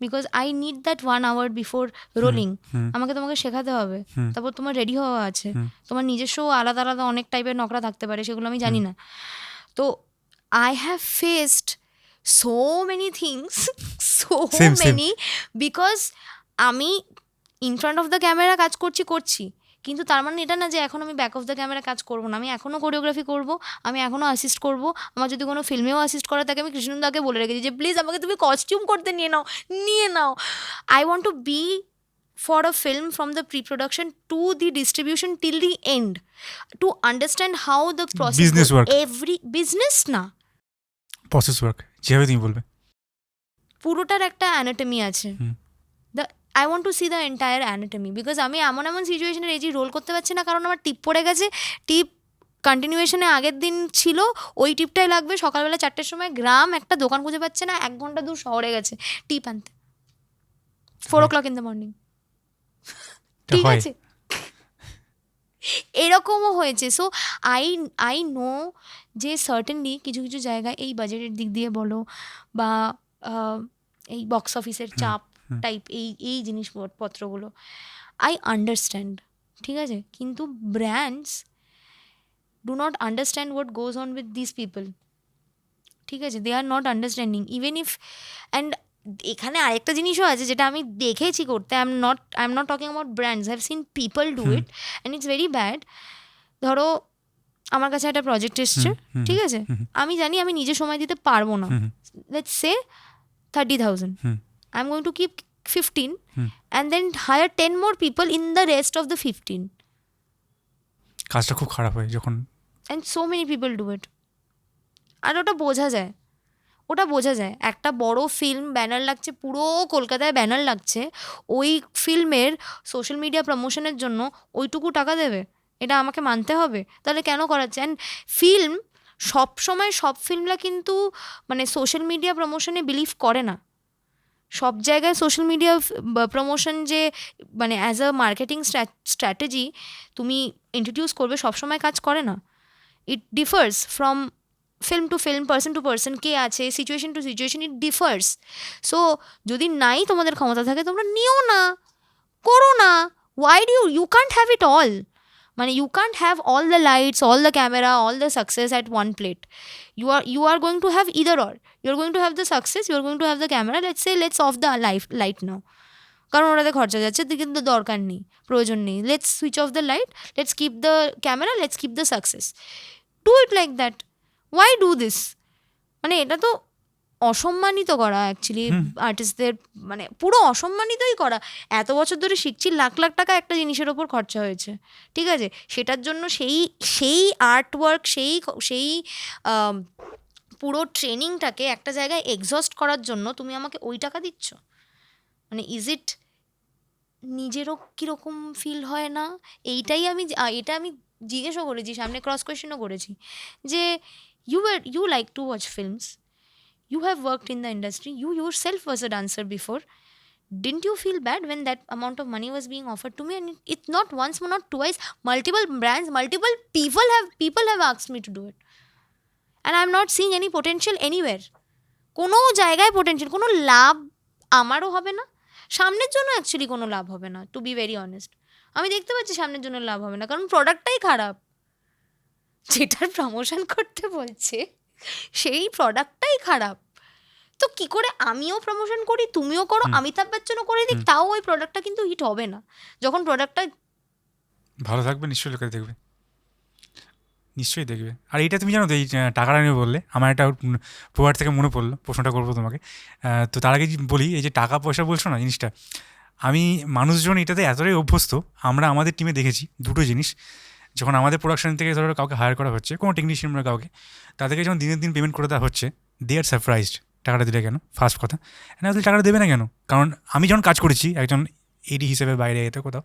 Speaker 1: Because I need that 1 hour before rolling, আমাকে তোমাকে শেখাতে হবে, তারপর তোমার রেডি হওয়া আছে, তোমার নিজস্ব আলাদা আলাদা অনেক টাইপের নকরা থাকতে পারে, সেগুলো আমি জানি না। তো I have faced so many things, so many, because আমি in front of the camera কাজ করছি, কিন্তু তার মানে এটা না যে এখন আমি ব্যাক অফ দ্য ক্যামেরা কাজ করবো না, আমি এখনও কোরিওগ্রাফি করবো, আমি এখনও অ্যাসিস্ট করবো। আমার যদি কোনো ফিল্মেও অ্যাসিস্ট করা থাকে, আমি কৃষ্ণেন্দুদাকে বলে রেখেছি যে প্লিজ আমাকে তুমি কস্টিউম করতে নিয়ে নাও। I want to be for a film from the pre-production to the distribution till the end, to understand how the process
Speaker 2: business work,
Speaker 1: every business না
Speaker 2: process work, যেভাবে তুমি বলবে,
Speaker 1: পুরোটার একটা অ্যানাটমি আছে। I want to see the entire anatomy, because আমি এমন সিচুয়েশনের এই যে রোল করতে পারছি না, কারণ আমার টিপ পড়ে গেছে, টিপ কন্টিনিউয়েশনে আগের দিন ছিল, ওই টিপটাই লাগবে। সকালবেলা 4টের সময় গ্রাম একটা দোকান খুঁজে পাচ্ছে না, 1 ঘন্টা দূর শহরে গেছে টিপ আনতে, 4 o'clock in the morning, ঠিক আছে? এরকমও হয়েছে। সো আই নো যে সার্টেনলি কিছু কিছু জায়গায় এই বাজেটের দিক দিয়ে বলো, বা এই বক্স অফিসের চাপ টাইপ, এই জিনিসপত্রগুলো আই আন্ডারস্ট্যান্ড, ঠিক আছে? কিন্তু brands do not understand what goes on with this people, ঠিক আছে? They are not understanding even if. And এখানে আরেকটা জিনিসও আছে যেটা আমি দেখেছি করতে, I am not talking about brands, I have seen people do it and it's very bad. ধরো আমার কাছে একটা প্রজেক্ট এসছে, ঠিক আছে, আমি জানি আমি নিজে সময় দিতে পারবো না, let's say 30,000, I am going to keep 15 and then hire 10 more people in the rest of the 15.
Speaker 2: কাজটা খুব খারাপ হয় যখন,
Speaker 1: and so many people do it. আর ওটা বোঝা যায় একটা বড় ফিল্ম ব্যানার লাগছে, পুরো কলকাতায় ব্যানার লাগছে, ওই ফিল্মের সোশ্যাল মিডিয়া প্রমোশনের জন্য ওইটুকু টাকা দেবে, এটা আমাকে মানতে হবে? তাহলে কেন করাচ্ছে? অ্যান্ড ফিল্ম সব সময় সব ফিল্মরা কিন্তু মানে সোশ্যাল মিডিয়া প্রমোশনে বিলিভ করে না। সব জায়গায় সোশ্যাল মিডিয়া প্রমোশন যে মানে অ্যাজ আ মার্কেটিং স্ট্র্যাটেজি তুমি ইন্ট্রোডিউস করবে সবসময় কাজ করে না। It differs from film to film, person to person, কে আছে, situation to situation, it differs. So যদি নাই তোমাদের ক্ষমতা থাকে তোমরা নিও না, করো না। Why do you can't have it all? মানে you can't have all the lights, all the camera, all the success at one plate. You are going to have either or. You're going to have the success, you're going to have the camera. Let's say let's off the light now, কারণ ওটাতে খরচা যাচ্ছে, কিন্তু দরকার নেই, প্রয়োজন নেই। Let's switch off the light, let's keep the camera, let's keep the success. Do it like that. Why do this? মানে এটা তো অসম্মানিত করা অ্যাকচুয়ালি আর্টিস্টদের, মানে পুরো অসম্মানিতই করা। এত বছর ধরে শিখছি, লাখ লাখ টাকা একটা জিনিসের ওপর খরচা হয়েছে, ঠিক আছে, সেটার জন্য সেই সেই আর্টওয়ার্ক, সেই সেই পুরো ট্রেনিংটাকে একটা জায়গায় এক্সস্ট করার জন্য তুমি আমাকে ওই টাকা দিচ্ছ? মানে ইজ ইট, নিজেরও কীরকম ফিল হয় না? এটা আমি জিজ্ঞেসও করেছি, সামনে ক্রস কোয়েশ্চেনও করেছি যে you like to watch films, you have worked in the industry, you yourself was a dancer before, didn't you feel bad when that amount of money was being offered to me? And it's not once, not twice, multiple brands, multiple people have asked me to do it, and I'm not seeing any potential anywhere. কোনো জায়গায় potential, কোনো লাভ আমারও হবে না, সামনের জন্য actually কোনো লাভ হবে না, টু বি ভেরি অনেস্ট। আমি দেখতে পাচ্ছি সামনের জন্য লাভ হবে না, কারণ প্রোডাক্টটাই খারাপ। যেটার প্রমোশন করতে বলছে সেই প্রোডাক্টটাই খারাপ। তো কি করে আমিও প্রমোশন করি, তুমিও করো, অমিতাভ বচ্চনও করে দিক, তাও ওই প্রোডাক্টটা কিন্তু হিট হবে না। যখন প্রোডাক্টটা
Speaker 2: ভালো থাকবে নিশ্চয়ই লোকে দেখবে, নিশ্চয়ই দেখবে। আর এইটা তুমি জানো তো, এই টাকাটা নিয়ে বললে আমার একটা প্রোভাইড থেকে মনে পড়লো, প্রশ্নটা করবো তোমাকে। তো তার আগে বলি, এই যে টাকা পয়সা বলছো না জিনিসটা, আমি মানুষজন এটাতে এতটাই অভ্যস্ত, আমরা আমাদের টিমে দেখেছি দুটো জিনিস। যখন আমাদের প্রোডাকশন থেকে ধরো কাউকে হায়ার করা হচ্ছে, কোনো টেকনিশিয়ান বা কাউকে, তাদেরকে যখন দিনের দিন পেমেন্ট করে দেওয়া হচ্ছে, দে আর সারপ্রাইজড টাকাটা দিলে কেন, ফার্স্ট কথা। না টাকাটা দেবে না কেন? কারণ আমি যখন কাজ করেছি একজন এডি হিসেবে বাইরে এতে কোথাও,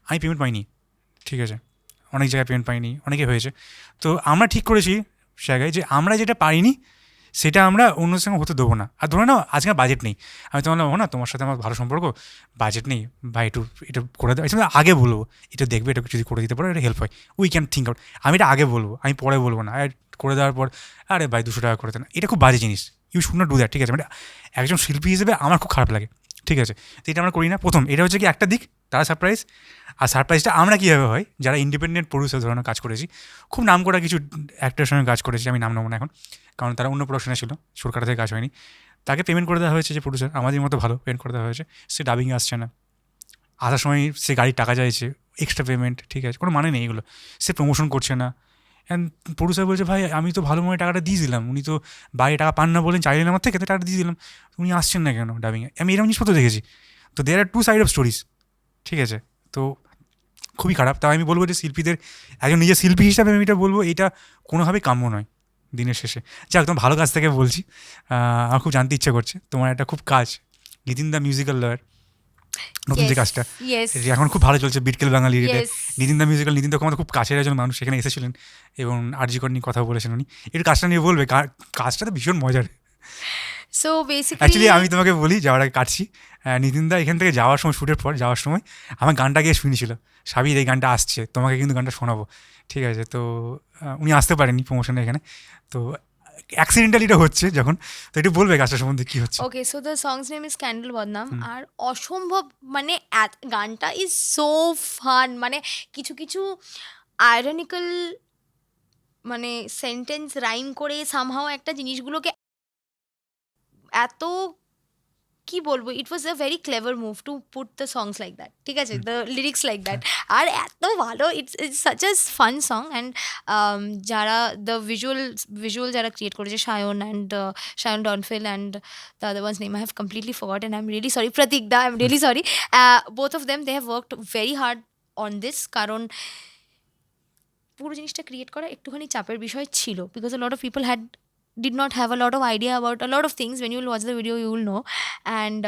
Speaker 2: আমি পেমেন্ট পাইনি, ঠিক আছে, অনেক জায়গায় পেমেন্ট পাইনি, অনেকে হয়েছে। তো আমরা ঠিক করেছি জায়গায় যে আমরা যেটা পারিনি সেটা আমরা অন্য সঙ্গে হতে দেবো না। আর ধরে নাও আজকে বাজেট নেই, আমি তোমার বলবো না তোমার সাথে আমার ভালো সম্পর্ক, বাজেট নেই ভাই, একটু এটা করে দেবো, এটা আগে বলবো, এটা দেখবে, এটা যদি করে দিতে পারো এটা হেল্প হয়, উই ক্যান থিঙ্ক আউট। আমি এটা আগে বলবো, আমি পরে বলবো না। আর করে দেওয়ার পর আরে ভাই 200 টাকা করে দেন, এটা খুব বাজে জিনিস, you should not do that, ঠিক আছে। মানে একজন শিল্পী হিসেবে আমার খুব খারাপ লাগে, ঠিক আছে। তো এটা আমরা করি না। প্রথম এটা হচ্ছে কি একটা দিক, তারা সারপ্রাইজ। আর সারপ্রাইজটা আমরা কীভাবে হয়, যারা ইন্ডিপেন্ডেন্ট প্রডিউসার ধরনের কাজ করেছি, খুব নাম করা কিছু অ্যাক্টরের সঙ্গে কাজ করেছি, আমি নাম নেবো না এখন কারণ তারা অন্য প্রোডাকশনে ছিল, সরকার থেকে কাজ হয়নি, তাকে পেমেন্ট করে দেওয়া হয়েছে, যে প্রডিউসার আমাদের মতো ভালো পেমেন্ট করে দেওয়া হয়েছে, সে ডাবিংয়ে আসছে না, আসার সময় সে গাড়ির টাকা চাইছে, এক্সট্রা পেমেন্ট, ঠিক আছে, কোনো মানে নেই এগুলো, সে প্রমোশন করছে না। অ্যান্ড প্রডিউসার বলছে ভাই আমি তো ভালো মনে টাকাটা দিয়ে দিলাম, উনি তো বাইরে টাকা পান না বলেন, চাইলেন আমার থেকে, তো টাকাটা দিয়ে দিলাম, উনি আসছেন না কেন ডাবিংয়ে? আমি এরকম জিনিসপত্র দেখেছি। তো দেয়ার আর টু সাইড অফ স্টোরিজ, ঠিক আছে। তো খুবই খারাপ। তাই আমি বলবো যে শিল্পীদের, একজন নিজের শিল্পী হিসাবে আমি এটা বলবো, এটা কোনোভাবেই কাম্য নয় দিনের শেষে। যাক, তোমার ভালো কাজ থেকে বলছি, আমার খুব জানতে ইচ্ছে করছে, তোমার একটা খুব কাজ নিতিন দা মিউজিক্যাল লয়ার, নতুন যে কাজটা এখন খুব ভালো চলছে, বিটকেল বাঙালি, নিতিন দা মিউজিক্যাল, নিতিন দা আমাদের খুব কাছের একজন মানুষ, সেখানে এসেছিলেন এবং আরজিকর নিয়ে কথা বলেছেন উনি, একটু কাজটা নিয়ে বলবে? কাজটা তো ভীষণ মজার।
Speaker 1: সো বেসিক্যালি
Speaker 2: অ্যাকচুয়ালি আমি তোমাকে বলি, যাওয়ার আগে কাটছি, নিতিন দা এখান থেকে যাওয়ার সময়, শ্যুটের পর যাওয়ার সময় আমার গানটা গিয়ে শুনেছিল, সাবির এই গানটা আসছে, তোমাকে কিন্তু গানটা শোনাবো, ঠিক আছে। তো উনি আসতে পারেননি প্রমোশনে এখানে, তো অ্যাক্সিডেন্টালি এটা হচ্ছে যখন, তো একটু বলবে কাজটার সম্বন্ধে কী হচ্ছে?
Speaker 1: Okay, so the song's name is Scandal Badnaam. আর অসম্ভব, মানে গানটা ইজ সো ফান, মানে কিছু কিছু আয়রনিক্যাল মানে সেন্টেন্স রাইম করে সামহাও একটা জিনিসগুলোকে এত, কি বলবো, it was a very clever move to put the songs like that, ঠিক আছে, দ্য লিরিক্স লাইক দ্যাট। আর এত ভালো, it's such a fun song. And যারা দ্য ভিজুয়াল যারা ক্রিয়েট করেছে, সায়ন ডনফিল and the other one's name I have completely forgotten, I am really sorry, Pratik da, I am really sorry, both of them, they have worked very hard on this. কারণ পুরো জিনিসটা create করা একটুখানি চাপের বিষয় ছিল, because a lot of people did not have a lot of idea about a lot of things. When you will watch the video you will know. And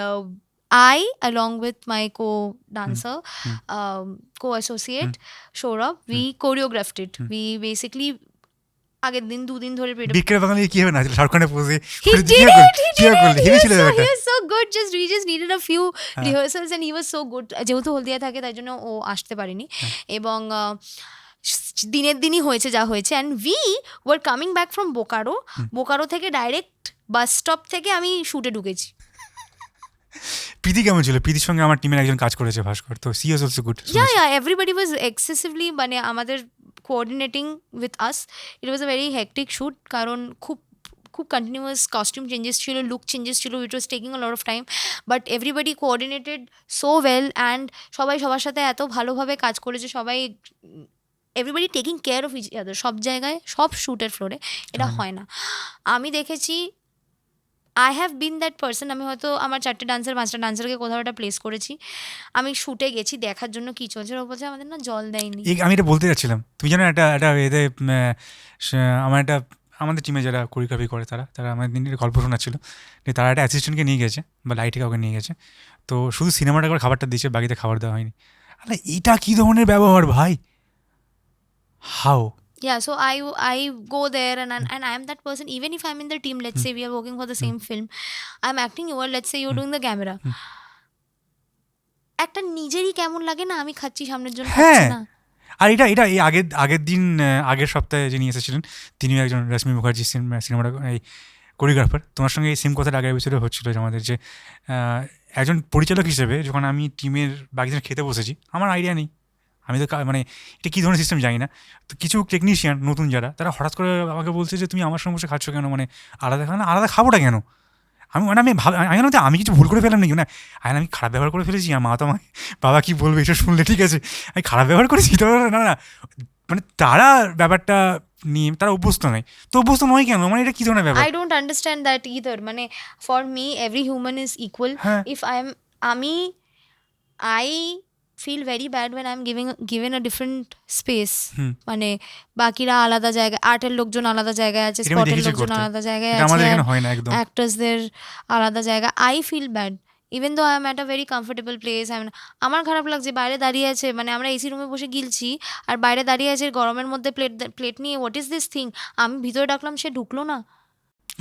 Speaker 1: I, along with my co-dancer, co-associate Shorab, we choreographed it. We basically আগের দিন 2 দিন ধরে
Speaker 2: বিকেল বাঙালি কি হবে না শাহরুখ খানের পোজে
Speaker 1: he
Speaker 2: কি
Speaker 1: did
Speaker 2: করলি
Speaker 1: it, he
Speaker 2: কি
Speaker 1: did
Speaker 2: করলি
Speaker 1: it,
Speaker 2: হেভি ছিল
Speaker 1: he
Speaker 2: ব্যাপারটা
Speaker 1: was so good, we just needed a few rehearsals and he was so good, যেহেতু হলদিয়া থাকে তাই জন্য ও আসতে পারেনি এবং দিনের দিনই হয়েছে যা হয়েছে and we were coming back from Bokaro থেকে ডাইরেক্ট বাস স্টপ থেকে আমি শুটে ঢুকেছি।
Speaker 2: প্রীতি কেমন ছিল? প্রীতির সঙ্গে আমার টিমের একজন কাজ করেছে ভাস্কর, তো she is also good.
Speaker 1: yeah everybody was excessively মানে আমাদের coordinating with us, it was a very hectic shoot কারণ খুব কন্টিনিউয়াস কস্টিউম চেঞ্জেস ছিল, লুক চেঞ্জেস ছিল, it was taking a lot of time but everybody coordinated so well and সবাই সবার সাথে এত ভালোভাবে কাজ করেছে, সবাই everybody taking care of each other, সব জায়গায় সব শ্যুটের ফ্লোরে এটা হয় না। আমি দেখেছি I have been that person, আমি হয়তো আমার 4টে ডান্সার 5টা ডান্সারকে কোথাও একটা প্লেস করেছি, আমি শ্যুটে গেছি দেখার জন্য কী চলছে, ওর বলছে আমাদের না জল দেয়নি।
Speaker 2: আমি এটা বলতে যাচ্ছিলাম, তুই জানো একটা এতে আমার একটা আমাদের টিমে যারা কোরিওগ্রাফি করে তারা আমাদের দিন গল্প শোনাচ্ছিল যে তারা একটা অ্যাসিস্ট্যান্টকে নিয়ে গেছে বা লাইটে কাউকে নিয়ে গেছে, তো শুধু সিনেমাটা করে খাবারটা দিয়েছে, বাকিতে খাবার দেওয়া হয়নি। আরে এটা কী ধরনের ব্যবহার ভাই, how?
Speaker 1: Yeah, so I go there and I am that person, even if I'm in the team, let's say we are working for the same film, I'm acting, you are, let's say you're doing the camera, একটা নিজেরই কেমন লাগে না আমি খাচ্ছি সামনের জন্য খাচ্ছি না।
Speaker 2: আর এটা এই আগের দিন আগের সপ্তাহে যিনি এসেছিলেন তিনিও একজন রশ্মি মুখার্জি সিনেমাটা এই কোরিওগ্রাফার, তোমার সঙ্গে এই সেম কথাটা আগের বিষয়ে হচ্ছিলো যে আমাদের যে একজন পরিচালক হিসেবে যখন আমি টিমের বাকিজন খেতে বসেছি আমার আইডিয়া নেই, আমি তো মানে এটা কী ধরনের সিস্টেম জানি না, তো কিছু টেকনিশিয়ান নতুন যারা তারা হঠাৎ করে আমাকে বলছে যে তুমি আমার সঙ্গে বসে খাচ্ছ কেন, মানে আলাদা খাবোটা কেন? আমি কিছু ভুল করে ফেলাম নাকি না, আমি খারাপ ব্যবহার করে ফেলেছি, আর মা তো আমাকে বাবা কী বলবে এটা শুনলে, ঠিক আছে আমি খারাপ ব্যবহার করেছি তো না মানে তারা ব্যাপারটা নিয়ে তারা অভ্যস্ত নয়, তো অভ্যস্ত নয় কেন, মানে এটা কী ধরনের ব্যাপার?
Speaker 1: I don't understand that either, মানে for me every human is equal. If I feel very bad when I'm given a different space, মানে বাকিরা আলাদা জায়গায়, আর্টের লোকজন আলাদা জায়গায় আছে, স্পটের লোকজন আলাদা জায়গায় আছে, অ্যাক্টার্সদের আলাদা জায়গা, I feel bad even though I am at a very comfortable place. আমার খারাপ লাগছে, বাইরে দাঁড়িয়ে আছে, মানে আমরা এসি রুমে বসে গিলছি আর বাইরে দাঁড়িয়ে আছে গরমের মধ্যে প্লেট নিয়ে, হোয়াট ইজ দিস থিং, আমি ভিতরে ডাকলাম সে ঢুকলো না,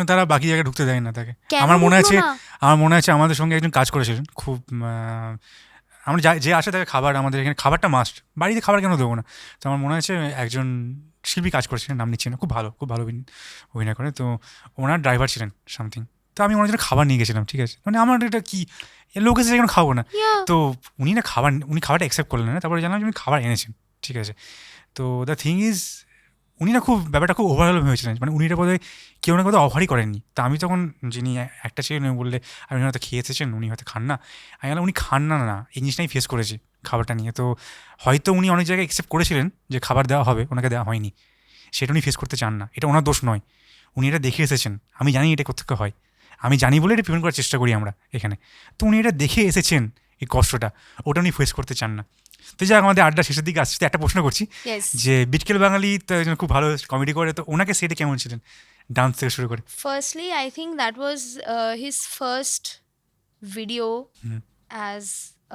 Speaker 2: তারা বাকি জায়গায় ঢুকতে দেয় না তাকে। আমার মনে আছে আমাদের সঙ্গে একজন কাজ করেছিলেন খুব, আমরা যে আসে তাকে খাবার, আমাদের এখানে খাবারটা মাস্ট, বাড়িতে খাবার কেন দেবো না, তো আমার মনে আছে একজন শিল্পী কাজ করেছিলেন, নাম নিচ্ছি না, খুব ভালো অভিনয় করে, তো ওনার ড্রাইভার ছিলেন সামথিং, তো আমি ওনার জন্য খাবার নিয়ে গেছিলাম, ঠিক আছে, মানে আমার এটা কি লোক এসে কেন খাবো না, তো উনি খাবারটা অ্যাকসেপ্ট করলেন না, তারপরে জানলাম যে উনি খাবার এনেছেন, ঠিক আছে, তো দ্য থিং ইজ উনি না ব্যাপারটা খুব ওভারওয়েলম হয়েছিলেন, মানে উনি এটা বোধহয় কেউ না কোথাও অফারই করেননি, তা আমি তখন যিনি একটা ছিলেন বললে আপনি হয়তো খেয়ে এসেছেন, উনি হয়তো খান না, আমি বললাম উনি খান না এই জিনিসটাই ফেস করেছি খাবারটা নিয়ে, তো হয়তো উনি অনেক জায়গায় অ্যাকসেপ্ট করেছিলেন যে খাবার দেওয়া হবে, ওনাকে দেওয়া হয়নি, সেটা উনি ফেস করতে চান না, এটা ওনার দোষ নয়, উনি এটা দেখে এসেছেন, আমি জানি এটা কোথেকে হয়, আমি জানি বলে এটা প্রিভেন্ট করার চেষ্টা করি আমরা এখানে, তো উনি এটা দেখে এসেছেন এই কষ্টটা, ওটা উনি ফেস করতে চান না। তো যাই আমাদের আড্ডা শেষের দিকে আসছে, একটা প্রশ্ন করছি যে বিটকেল বাঙালি তো একজন খুব ভালো কমেডি করে, তো ওনাকে সেটা কেমন ছিলেন ডান্স থেকে শুরু করে?
Speaker 1: Firstly, I think that was his first video as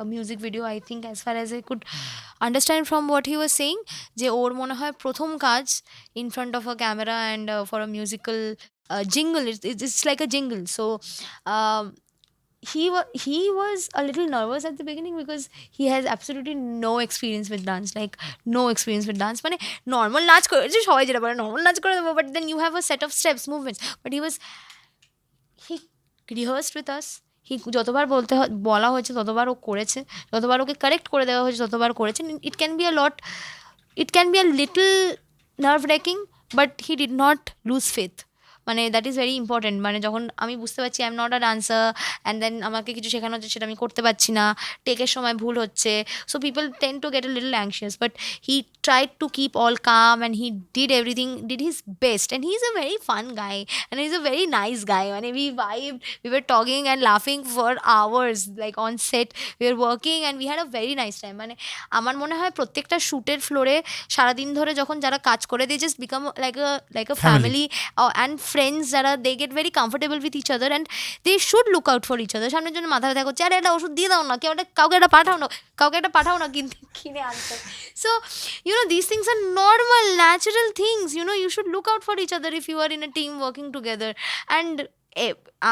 Speaker 1: a music video, I think, as far as I could understand from what he was saying, যে ওর মনে হয় প্রথম কাজ in front of a camera and for a musical jingle, it's like a jingle, so he was a little nervous at the beginning because he has absolutely no experience with dance, like no experience with dance, মানে normal নাচ করে যে সবাই যেটা বলে normal নাচ করে দেবো, but then you have a set of steps, movements, but he rehearsed with us, যতবার বলা হয়েছে ততবার ও করেছে, যতবার ওকে কারেক্ট করে দেওয়া হয়েছে ততবার করেছে, it can be a little nerve wracking but he did not lose faith, মানে দ্যাট ইজ ভেরি ইম্পর্টেন্ট, মানে যখন আমি বুঝতে পারছি I am not a dancer and then আমাকে কিছু শেখানো হচ্ছে সেটা আমি করতে পারছি না, টেকের সময় ভুল হচ্ছে, so people tend to get a little anxious, but he tried to keep all calm and he did his best, and he's a very fun guy and he's a very nice guy, মানে we vibed, we were talking and laughing for hours, like on set we were working and we had a very nice time, মানে আমার মনে হয় প্রত্যেকটা শ্যুটের ফ্লোরে সারাদিন ধরে যখন যারা কাজ করে they just become like a family and friends যারা they get very comfortable with each other and they should look out for each other. সামনের জন্য মাথা ব্যথা করছে, আরে একটা ওষুধ দিয়ে দাও না, কাউকে একটা পাঠাও না কিনে আনতে. So these things are normal natural things. You should look out for each other if you are in a team working together. And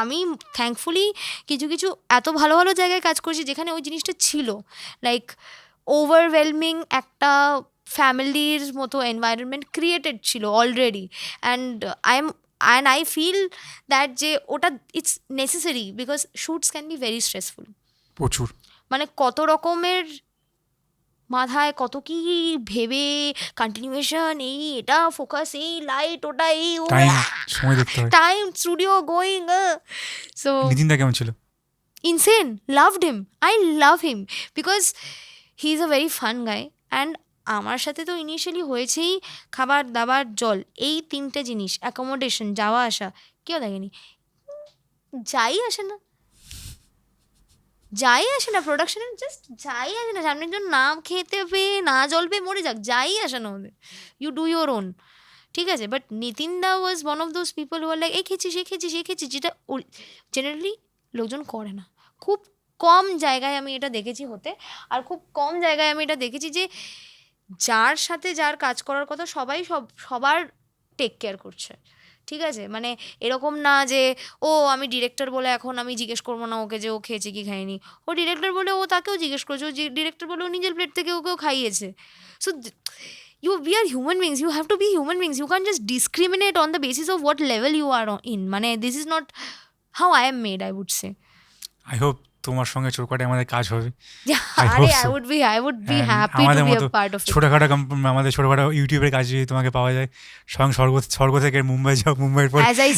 Speaker 1: আমি থ্যাঙ্কফুলি কিছু কিছু এত ভালো ভালো জায়গায় কাজ করছি যেখানে ওই জিনিসটা ছিল, লাইক ওভারওয়েলমিং একটা ফ্যামিলির মতো এনভায়রনমেন্ট ক্রিয়েটেড ছিল already. And I feel that যে ওটা it's necessary because shoots can be very stressful.
Speaker 2: প্রচুর,
Speaker 1: মানে কত রকমের মাথায় কত কি ভেবে কন্টিনিউয়েশন, এই এটা ফোকাস, এই লাইট, ওটা এই
Speaker 2: সময় দেখতে হয়,
Speaker 1: টাইম, স্টুডিও গোয়িং. সো
Speaker 2: নিতিনদা কেমন ছিল?
Speaker 1: insane, loved him, I love him because he's a very fun guy. And আমার সাথে তো ইনিশিয়ালি হয়েছেই খাবার দাবার জল, এই তিনটে জিনিস, অ্যাকোমোডেশন, যাওয়া আসা, কেউ দেখেনি, যাই আসে না প্রোডাকশনের, জাস্ট যাই আসে না, সামনে একজন না খেতে পেয়ে না জল পেয়ে মরে যাক, যাই আসে না ওদের, ইউ ডু ইউর ওন, ঠিক আছে. বাট নিতিনদা was one of those people who are like এই খেয়েছিস, যেটা জেনারেলি লোকজন করে না. খুব কম জায়গায় আমি এটা দেখেছি হতে, আর খুব কম জায়গায় আমি এটা দেখেছি যে যার সাথে যার কাজ করার কথা সবার টেক কেয়ার করছে, ঠিক আছে. মানে এরকম না যে ও আমি ডিরেক্টর বলে এখন আমি জিজ্ঞেস করবো না ওকে যে ও খেয়েছে কি খায়নি, ও ডিরেক্টর বলে ও তাকেও জিজ্ঞেস করছে, ও ডিরেক্টর বলে ও নিজের প্লেট থেকে ওকেও খাইয়েছে. So we are human beings, you have to be human beings, you can't just discriminate on the basis of what level you are in. মানে this is not how I am made, I would say.
Speaker 2: I hope তোমার সঙ্গে চোরকাটে আমাদের কাজ হবে.
Speaker 1: I would be happy to be a part of it.
Speaker 2: আমাদের ছোটখাটো ইউটিউবের কাজ যদি তোমাকে পাওয়া যায়, স্বয়ং স্বর্গ থেকে মুম্বাই যাও, মুম্বাইয়ের পর
Speaker 1: as I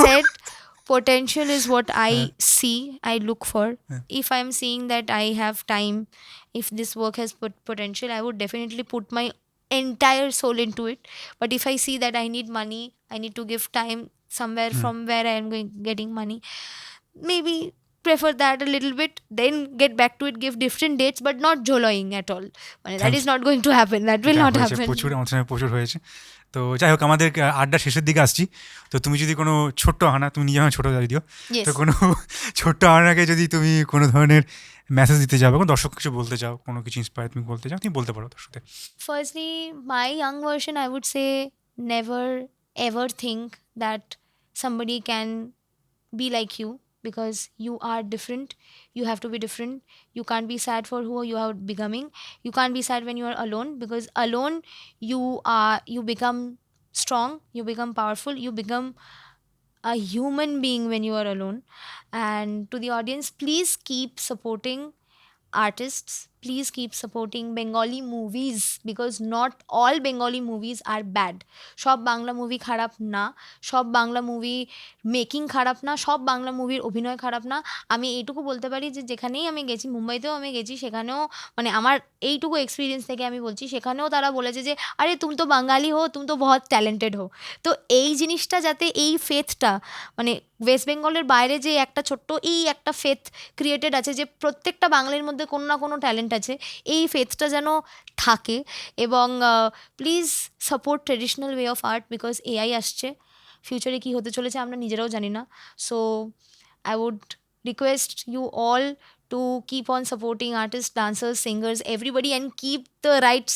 Speaker 1: said potential is what I see, I look for. If I'm seeing that I have time, if this work has potential, I would definitely put my entire soul into it. But if I see that I need money, I need to give time somewhere from where I am getting money, maybe prefer that a little bit, then get back to it, give different dates, but not joloing at all. That is not going to happen, that will not happen.
Speaker 2: প্রচুর হয়েছে. তো যাই হোক, আমাদের আড্ডা শেষের দিকে আসছি. তো তুমি যদি কোনো ছোট্ট আহানা, তুমি নিজে আমার ছোটো যদিও, তো কোনো ছোট্ট আহানাকে যদি তুমি কোনো ধরনের মেসেজ দিতে চাও, কোনো দর্শক কিছু বলতে চাও, কোনো কিছু ইন্সপায়ার তুমি বলতে চাও, তুমি বলতে পারো দর্শকদের.
Speaker 1: Firstly, my young version, I would say never ever think that somebody can be like you, because you are different, you have to be different. You can't be sad for who you are becoming, you can't be sad when you are alone, because alone you become strong, you become powerful, you become a human being when you are alone. And to the audience, please keep supporting artists, please keep supporting Bengali movies, because not all Bengali movies are bad. সব Bangla movie খারাপ না, সব Bangla movie making খারাপ না, সব বাংলা মুভির অভিনয় খারাপ না. আমি এইটুকু বলতে পারি যে যেখানেই আমি গেছি, মুম্বাইতেও আমি গেছি, সেখানেও মানে আমার এইটুকু এক্সপিরিয়েন্স থেকে আমি বলছি, সেখানেও তারা বলেছে যে আরে তুমি তো বাঙালি হো, তুমি তো বহুত ট্যালেন্টেড হো. তো এই জিনিসটা যাতে, এই ফেথটা, মানে ওয়েস্ট বেঙ্গলের বাইরে যে একটা ছোট্ট এই একটা ফেথ ক্রিয়েটেড আছে যে প্রত্যেকটা বাঙালির মধ্যে কোনো না কোনো ট্যালেন্ট আছে, এই ফেথটা যেন থাকে. এবং please support traditional way of art, because AI আসছে, ফিউচারে কী হতে চলেছে আমরা নিজেরাও জানি না. So I would request you all to keep on supporting artists, dancers, singers, everybody, and keep the right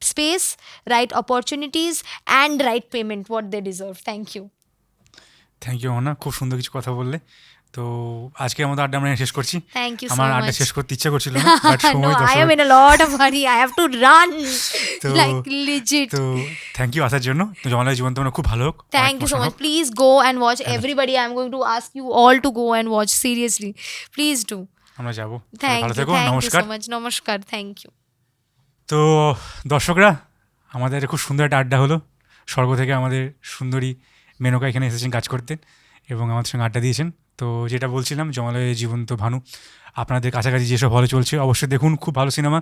Speaker 1: space, right opportunities, and right payment what they deserve. Thank you.
Speaker 2: Thank you Ahana, খুব সুন্দর কিছু কথা বললে. তো আজকে আমাদের আড্ডা আমরা শেষ করছি.
Speaker 1: থ্যাংক ইউ সো
Speaker 2: আমার
Speaker 1: মাচ.
Speaker 2: আড্ডা শেষ করতে ইচ্ছা করছিল না, বাট সময়
Speaker 1: I am in a lot of hurry, I have to run like legit.
Speaker 2: তো থ্যাংক ইউ আসার জন্য. তো জমালয় জীবন্ত বনু খুব ভালো হোক.
Speaker 1: Thank you so much. Please go and watch. Everybody, I am going to ask you all to go and watch, seriously. Please do.
Speaker 2: আমরা যাবো.
Speaker 1: Thank you so much. নমস্কার. Thank you.
Speaker 2: তো দর্শকরা, আমাদের খুব সুন্দর একটা আড্ডা হলো. স্বর্গ থেকে আমাদের সুন্দরী মেনকা এখানে এসেছেন কাজ করতে এবং আমাদের সঙ্গে আড্ডা দিয়েছেন. তো যেটা বলছিলাম, জমালয়ে জীবন্ত ভানু আপনাদের কাছাকাছি যেসব হলে চলছে অবশ্যই দেখুন, খুব ভালো সিনেমা,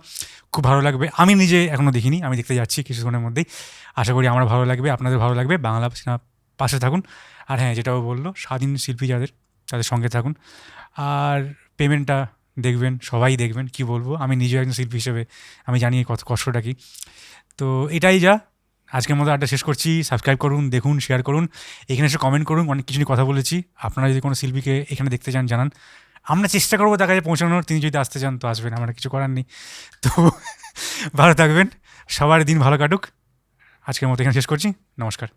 Speaker 2: খুব ভালো লাগবে. আমি নিজে এখনও দেখিনি, আমি দেখতে যাচ্ছি কিছুক্ষণের মধ্যেই. আশা করি আমার ভালো লাগবে, আপনাদের ভালো লাগবে. বাংলা সিনেমা পাশে থাকুন. আর হ্যাঁ, যেটাও বললো, স্বাধীন শিল্পী তাদের সঙ্গে থাকুন. আর পেমেন্টটা দেখবেন, সবাই দেখবেন. কি বলবো, আমি নিজেও একজন শিল্পী হিসেবে আমি জানি কত কষ্টটা কি. তো এটাই যা, আজকের মতো আড্ডা শেষ করছি। সাবস্ক্রাইব করুন, দেখুন, শেয়ার করুন, এখানে এসে কমেন্ট করুন। অনেক কিছু নিয়ে কথা বলেছি। আপনারা যদি কোনো শিল্পীকে এখানে দেখতে চান জানান, আমরা চেষ্টা করবো তার কাছে পৌঁছানোর। তিনি যদি আসতে চান তো আসবেন, আমার কিছু করার নেই। তো ভালো থাকবেন, সবার দিন ভালো কাটুক। আজকের মতো এখানে শেষ করছি। নমস্কার।